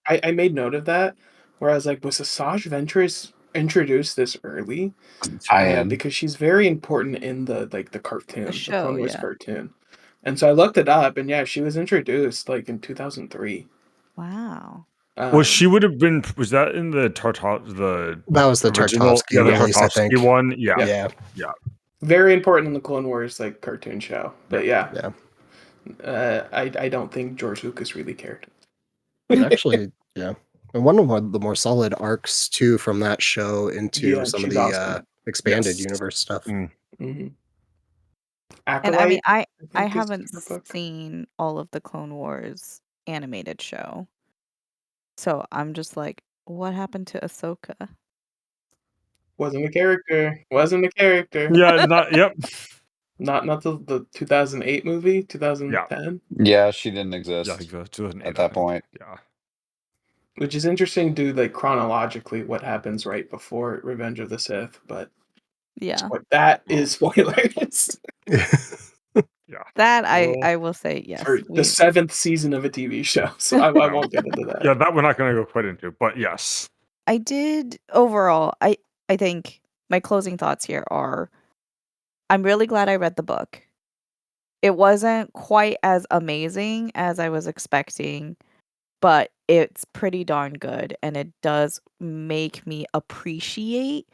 I made note of that, where I was like, was Asajj Ventress introduced this early? Because she's very important in the cartoon, the show, Clone Wars yeah. cartoon. And so I looked it up, and yeah, she was introduced like in 2003. Wow. Well, she would have been. Was that in the That was the original? Tartakovsky Yeah, the release, I think. Tartakovsky one. Yeah. Yeah. very important in the Clone Wars cartoon show. But Yeah. I don't think George Lucas really cared. Actually, yeah. And one of the more solid arcs too from that show into some of she's the awesome. expanded Yes. universe stuff. Mm-hmm. And I mean, I think is haven't her book. seen all of the Clone Wars animated show. So I'm just like, what happened to Ahsoka? Wasn't a character. Wasn't a character. Yeah. Not. Yep. Not the 2008 movie, 2010. Yeah, she didn't Yeah. I exist think so. 2008, at that point. Yeah. Which is interesting, chronologically what happens right before Revenge of the Sith, but Yeah. That is spoilers Yeah. That Well, I will say yes. for the 7th season of a TV show. So I won't get into that. yeah, that we're not going to go quite into, but yes. I did overall, I think my closing thoughts here are I'm really glad I read the book. It wasn't quite as amazing as I was expecting, but it's pretty darn good, and it does make me appreciate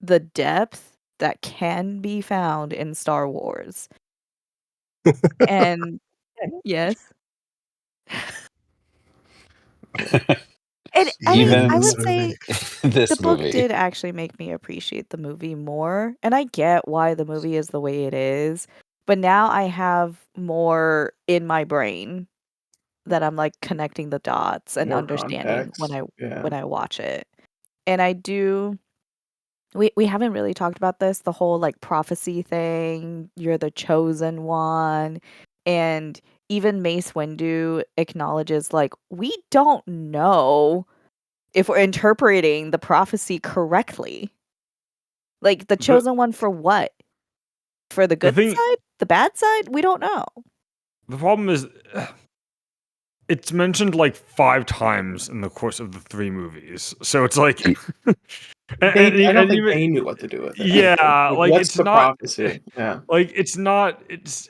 the depth that can be found in Star Wars. And yes. And I mean, I Even would say the this book movie. did actually make me appreciate the movie more, and I get why the movie is the way it is, but now I have more in my brain that I'm, like, connecting the dots and More understanding context. Yeah. when I watch it. And I do we haven't really talked about this, the whole, like, prophecy thing, you're the chosen one, and even Mace Windu acknowledges, like, we don't know if we're interpreting the prophecy correctly. Like, the chosen one for what? For the good thing- side? The bad side? We don't know. The problem is, it's mentioned like 5 times in the course of the 3 movies. So it's like, I don't think they knew what to do with it. Yeah, like what's it's the not prophecy? Yeah. like it's not. It's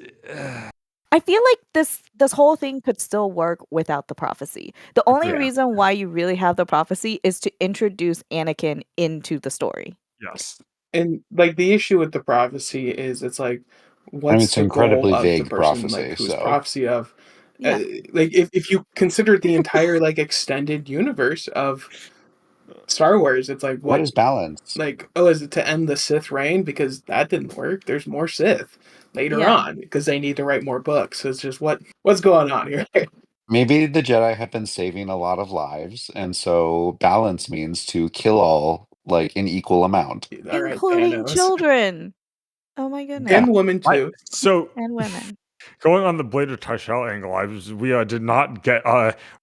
I feel like this whole thing could still work without the prophecy. The only Agreed. reason why you really have the prophecy is to introduce Anakin into the story. yes. And like the issue with the prophecy is it's like what's it's the incredibly goal of the vague person prophecy, like who's so- prophecy of Yeah. like if you consider the entire like extended universe of Star Wars, it's like What is balance? like, oh, is it to end the Sith reign? Because that didn't work. There's more Sith later Yeah. on because they need to write more books. So it's just what's going on here? Maybe the Jedi have been saving a lot of lives, and so balance means to kill all, like, in equal amount. All right, Including Thanos. children. Oh my goodness. And women too. So And women. going on the Blade of Tyshel angle, we did not get.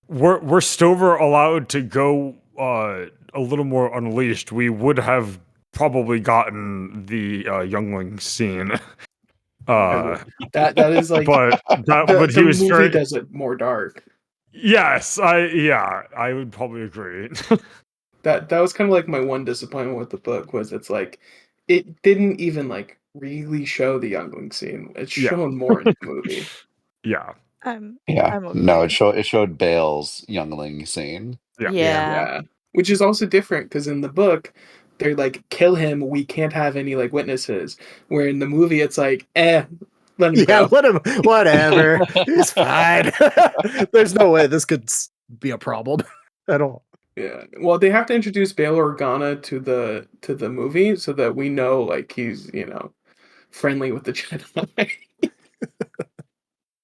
Were Stover allowed to go a little more unleashed, we would have probably gotten the youngling scene. That is like but he the was movie very. does it more dark. Yes, I would probably agree. That was kind of like my one disappointment with the book was it's like it didn't even like really show the youngling scene. It's Yeah. shown more in the movie. Yeah. Yeah. I'm No, okay. it showed Bale's youngling scene. Yeah. Yeah. Which is also different because in the book they're like kill him, we can't have any like witnesses. Where in the movie it's like, let him Yeah, go. let him. Whatever. He's fine. There's no way this could be a problem at all. Yeah. Well, they have to introduce Bail Organa to the movie so that we know like he's, friendly with the Jedi.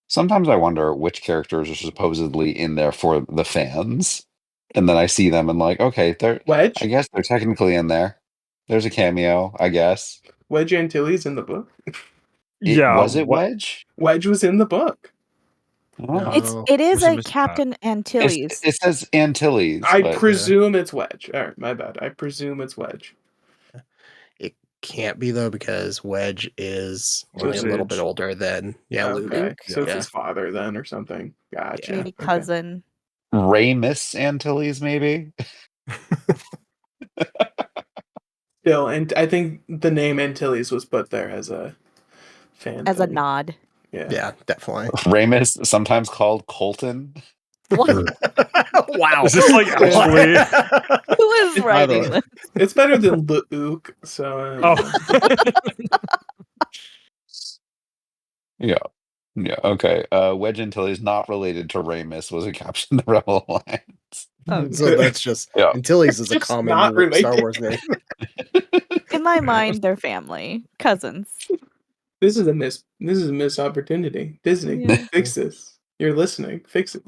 Sometimes I wonder which characters are supposedly in there for the fans, and then I see them and like, okay, I Wedge? guess they're technically in there. There's a cameo, I guess. Wedge Antilles in the book. Was it Wedge? Wedge was in the book. Oh. It is Must have a missed that. Captain Antilles. It says Antilles. I but presume it's Wedge. All right, my bad. I presume it's Wedge. It can't be though because Wedge is only a Luke's little bit age. older than Luke. Okay, so it's Yeah. his father then or something. Gotcha. Maybe Okay. cousin. Ramus Antilles, maybe? Still, and I think the name Antilles was put there as a fan. As a thing. nod. Yeah. Yeah, definitely. Ramus, sometimes called Colton. What? Wow. Is this like actually? Who is writing way. this? It's better than Luke, so Yeah. Yeah, okay. Wedge Antilles, not related to Ramus, was a captain of the Rebel Alliance. Okay. So that's just Yeah. Antilles is a Just common not Star related. Wars name. In my mind, they're family. Cousins. This is a missed opportunity. Disney, Yeah. fix this. You're listening. Fix it.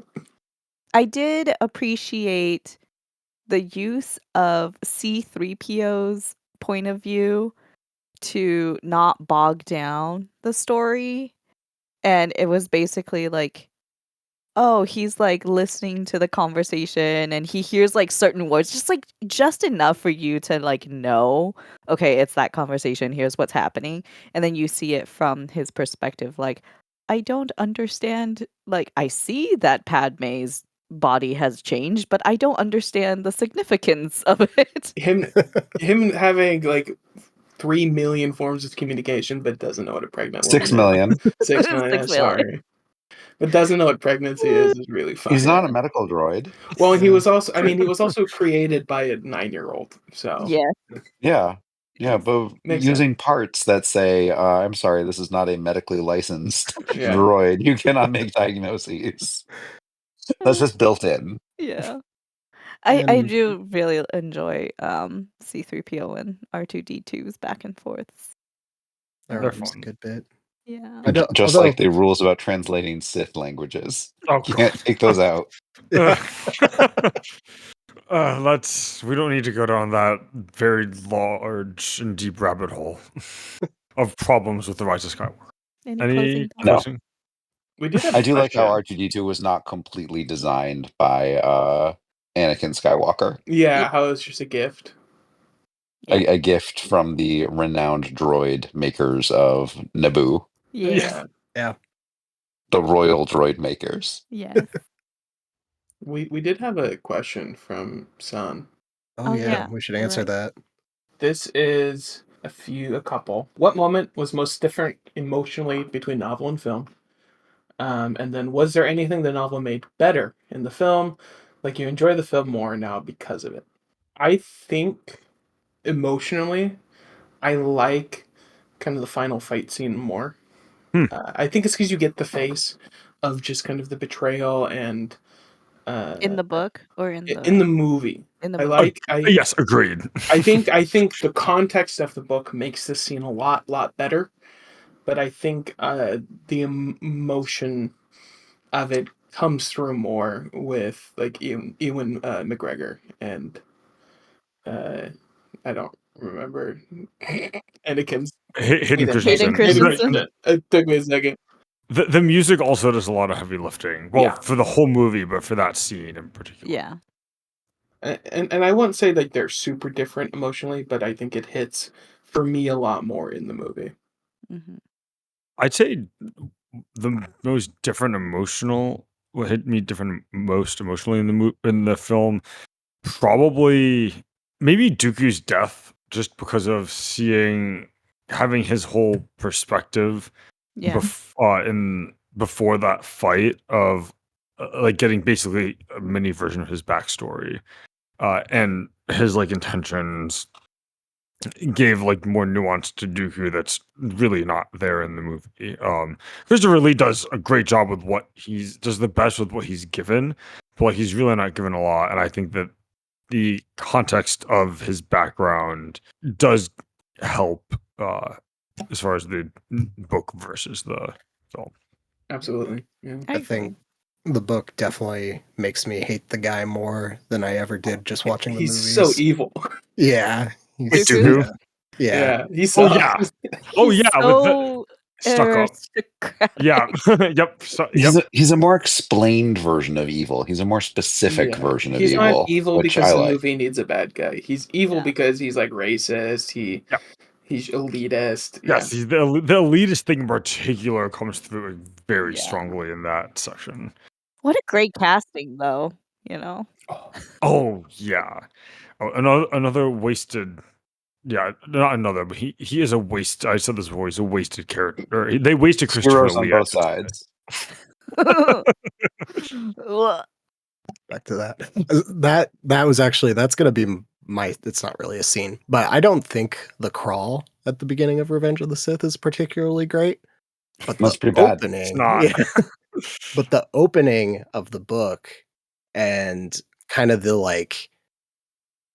I did appreciate the use of C-3PO's point of view to not bog down the story. And it was basically like, oh, he's like listening to the conversation and he hears like certain words, just enough for you to like know, okay, it's that conversation, here's what's happening. And then you see it from his perspective, like, I don't understand, like, I see that Padme's body has changed, but I don't understand the significance of it. Him having like 3 million forms of communication, but doesn't know what a pregnant 6 woman million. is. 6 million, 6 million. sorry. But doesn't know what pregnancy is really funny. He's not a medical droid. Well, and he was also created by a 9-year-old. So Yeah. Yeah, but Makes using parts that say, I'm sorry, this is not a medically licensed Yeah. droid. You cannot make diagnoses. That's just built in. Yeah. I And- do really enjoy C3PO and R2D2's back and forths. That They're was a fun. good bit. Yeah. I don't- Just although- like the rules about translating Sith languages. Oh, Can't take those out. We don't need to go down that very large and deep rabbit hole of problems with the Rise of Skywalker. Any Any closing thoughts? No. closing? We did have I a do like how question. R2D2 was not completely designed by Anakin Skywalker. Yeah, how it's just a gift. A gift from the renowned droid makers of Naboo. Yeah. The royal droid makers. Yes. We did have a question from Sun. Oh, Oh, yeah, yeah, we should you're answer right. that. This is a couple. What moment was most different emotionally between novel and film? And then was there anything the novel made better in the film? Like you enjoy the film more now because of it? I think emotionally, I like kind of the final fight scene more. I think it's because you get the face of just kind of the betrayal and In the book or in the in the movie. in the I movie? like Yes, agreed. I think the context of the book makes this scene a lot better, but I think the emotion of it comes through more with like Ewan McGregor and I don't remember Anakin's Hayden Hayden Christensen. Christensen. It took me a second. The music also does a lot of heavy lifting. Well, Yeah. for the whole movie, but for that scene in particular. Yeah. And I won't say like they're super different emotionally, but I think it hits for me a lot more in the movie. Mhm. I'd say the most different what hit me most emotionally in the film, probably maybe Dooku's death, just because of having his whole perspective Yeah. before that fight of like getting basically a mini version of his backstory, and his like intentions gave like more nuance to Dooku that's really not there in the movie. Christopher Lee does a great job with does the best with what he's given, but like he's really not given a lot. And I think that the context of his background does help as far as the book versus the film. Absolutely. Yeah. I think the book definitely makes me hate the guy more than I ever did just watching the He's movies. so evil. Yeah. Wait, Dooku? Dooku? Yeah. He's Oh yeah. Oh He's yeah, so stuck up. aristocratic. Yeah. Yep. He's a more explained version of evil. He's a more specific version of He's evil. not evil which because I the like. movie needs a bad guy. He's evil Yeah. because he's like racist. Yeah. He's elitist. Yes, the elitist thing in particular comes through very Yeah. strongly in that section. What a great casting, though. You know. Oh yeah. Oh, another wasted. Yeah, not another, but he is a waste. I said this before. He's a wasted character. They wasted Christopher Heroes on Lee. both sides. Ugh. Back to that. That was actually, that's going to be it's not really a scene, but I don't think the crawl at the beginning of Revenge of the Sith is particularly great. But That's the pretty bad. opening, It's not. yeah. But the opening of the book and kind of the like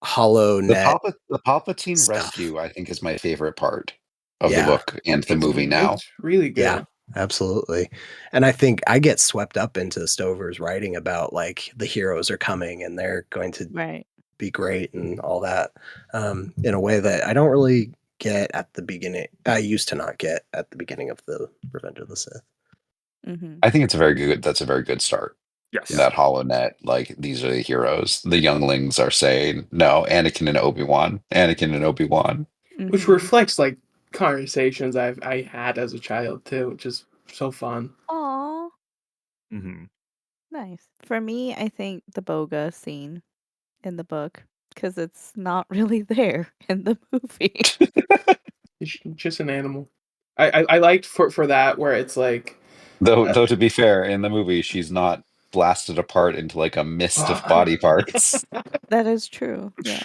hollow net. The Palpatine stuff. rescue, I think, is my favorite part of Yeah. the book and the movie now. It's really good. Yeah, absolutely. And I think I get swept up into Stover's writing about like the heroes are coming and they're going to Right. be great and all that, in a way that I don't really get at the beginning. I used to not get at the beginning of the Revenge of the Sith. Mm-hmm. I think that's a very good start. Yes. that HoloNet, like, these are the heroes. The younglings are saying, no, Anakin and Obi-Wan. Anakin and Obi-Wan. Which reflects like conversations I had as a child too, which is so fun. Aw, Mm-hmm. nice. For me, I think the Boga scene in the book, because it's not really there in the movie. It's just an animal. I liked for that where it's like Though to be fair, in the movie, she's not blasted apart into like a mist of body parts. That is true. Yeah.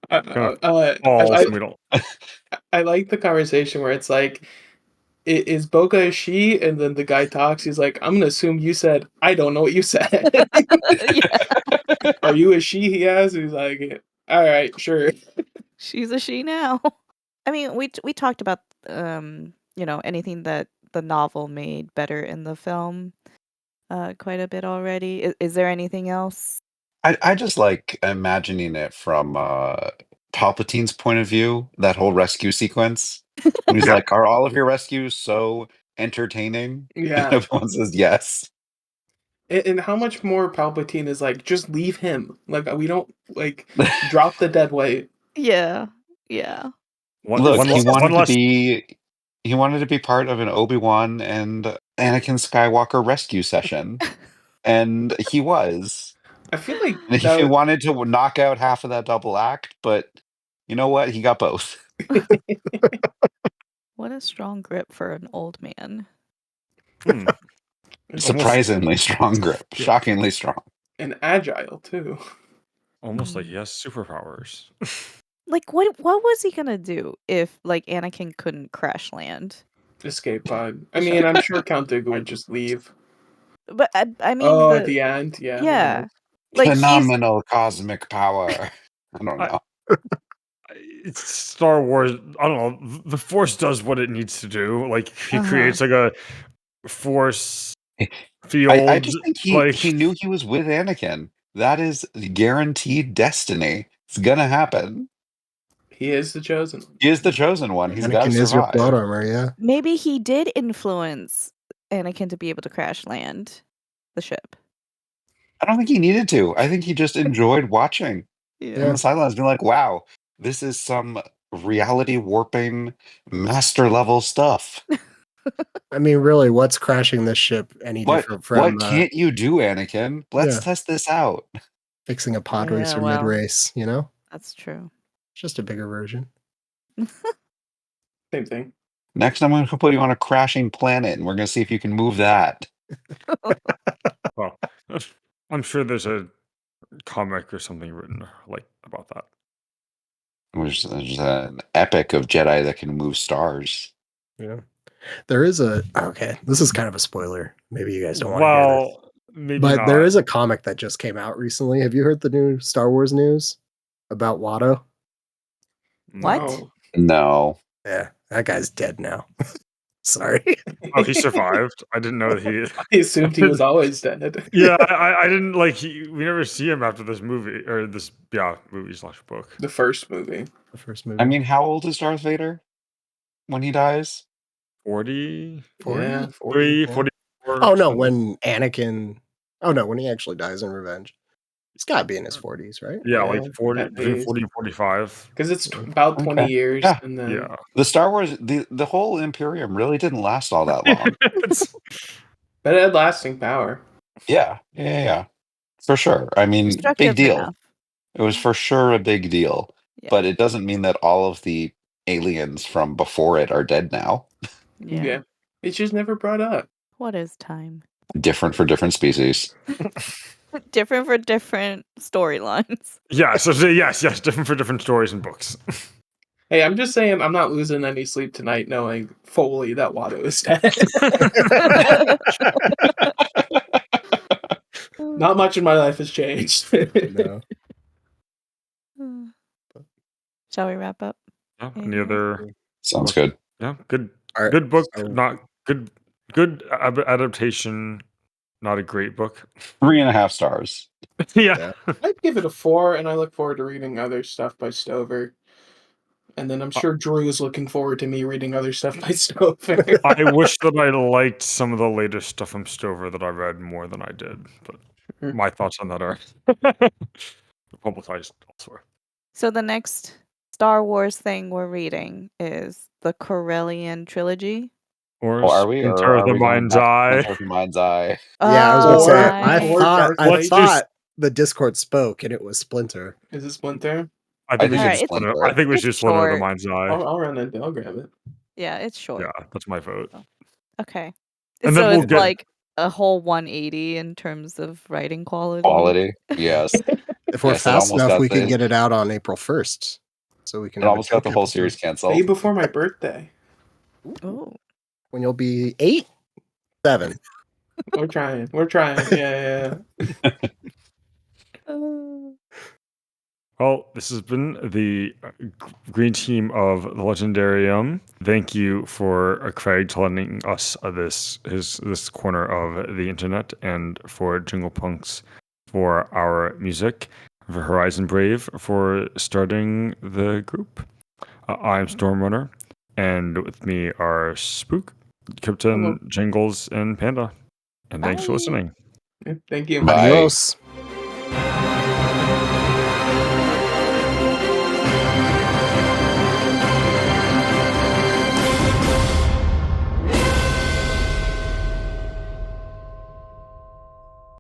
Balls, and we don't. I like the conversation where it's like, is Boga a she? And then the guy talks. He's like, I'm gonna assume you said, I don't know what you said. Yeah. Are you a she? He asks. He's like, all right, sure. She's a she now. I mean, we talked about anything that the novel made better in the film quite a bit already. Is there anything else? I just like imagining it from Palpatine's point of view, that whole rescue sequence. And he's like, are all of your rescues so entertaining? Yeah. And everyone says yes. And how much more Palpatine is like, just leave him. Like, we don't, like, drop the dead weight. Yeah. Yeah. Look, he wanted to less. be part of an Obi-Wan and Anakin Skywalker rescue session. And he was. I feel like And he wanted to knock out half of that double act, but you know what? He got both. What a strong grip for an old man. Surprisingly strong grip. Yeah. Shockingly strong. And agile, too. Almost like he has superpowers. Like, what was he gonna do if, like, Anakin couldn't crash land? Escape pod. I mean, I'm sure Count Dooku would just leave. But I mean, At the end, yeah. yeah, like Phenomenal cosmic power. I don't know. It's Star Wars. I don't know. The Force does what it needs to do. Like he creates like a Force field. I just think he knew he was with Anakin. That is guaranteed destiny. It's gonna happen. He is the chosen one. He is the chosen one. He's got to Anakin is your survive. plot armor, yeah. maybe he did influence Anakin to be able to crash land the ship. I don't think he needed to. I think he just enjoyed watching on the sidelines, being like, wow, this is some reality warping master level stuff. I mean, really, what's crashing this ship any different from what can't you do, Anakin? Let's test this out. Fixing a pod racer mid-race, you know? That's true. Just a bigger version. Same thing. Next, I'm going to put you on a crashing planet, and we're going to see if you can move that. Well, I'm sure there's a comic or something written like about that. There's an epic of Jedi that can move stars. Yeah. There is this is kind of a spoiler. Maybe you guys don't want to hear this. Maybe but not. there is a comic that just came out recently. Have you heard the new Star Wars news about Watto? What? No. Yeah, that guy's dead now. Sorry. Oh, he survived. I didn't know that he. I assumed he was always dead. Yeah, I didn't like. We never see him after this movie or this movie/book. The first movie. I mean, how old is Darth Vader when he dies? 40? Yeah, 40, 44. Oh no, when he actually dies in Revenge. He's got to be in his 40s, right? Yeah, like 40, between 40 and 45. Because it's about 20 years. Yeah. And then The Star Wars, the whole Imperium really didn't last all that long. But it had lasting power. Yeah. For sure. I mean, big deal. Enough. It was for sure a big deal. Yeah. But it doesn't mean that all of the aliens from before it are dead now. Yeah. It's just never brought up. What is time? Different for different species. Different for different storylines. Yeah, so yes, different for different stories and books. Hey, I'm just saying I'm not losing any sleep tonight knowing fully that Watto is dead. Not much in my life has changed. No. Shall we wrap up? Yeah, any other? Sounds good. Yeah, good. All right. Good book, not good. Good adaptation, not a great book. 3.5 stars. Yeah. I'd give it a 4, and I look forward to reading other stuff by Stover. And then I'm sure Drew is looking forward to me reading other stuff by Stover. I wish that I liked some of the latest stuff from Stover that I read more than I did. But my thoughts on that are publicized elsewhere. So the next Star Wars thing we're reading is the Corellian trilogy. Or Are we? Splinter Or of are the we going Mind's back to Eye. Splinter of the Mind's Eye? Yeah, I was gonna Oh, say. Or Darth I Let's just- thought the Discord spoke and it was Splinter. Is it Splinter? I think we think should it's Splinter. Splinter. I think we It's should Splinter of the short. Mind's Eye. I'll run it. I'll grab it. Yeah, it's short. Yeah, that's my vote. Okay. And so then we'll it's get- like a whole 180 in terms of writing quality. Quality, yes. If we're Yes, it fast almost enough, got we can the- get it out on April 1st. So we can It have almost got the Joker whole episode. series Day canceled. before my birthday. Oh. When you'll be 8, 7. We're trying. We're trying. Yeah. Well, this has been the green team of the Legendarium. Thank you for Craig telling us this corner of the internet, and for Jingle Punks for our music, for Horizon Brave for starting the group. I'm Stormrunner, and with me are Spook, Kyptan, Hello. Jingalls, and Panda. And thanks for Bye. listening. Thank you. Bye. Adios.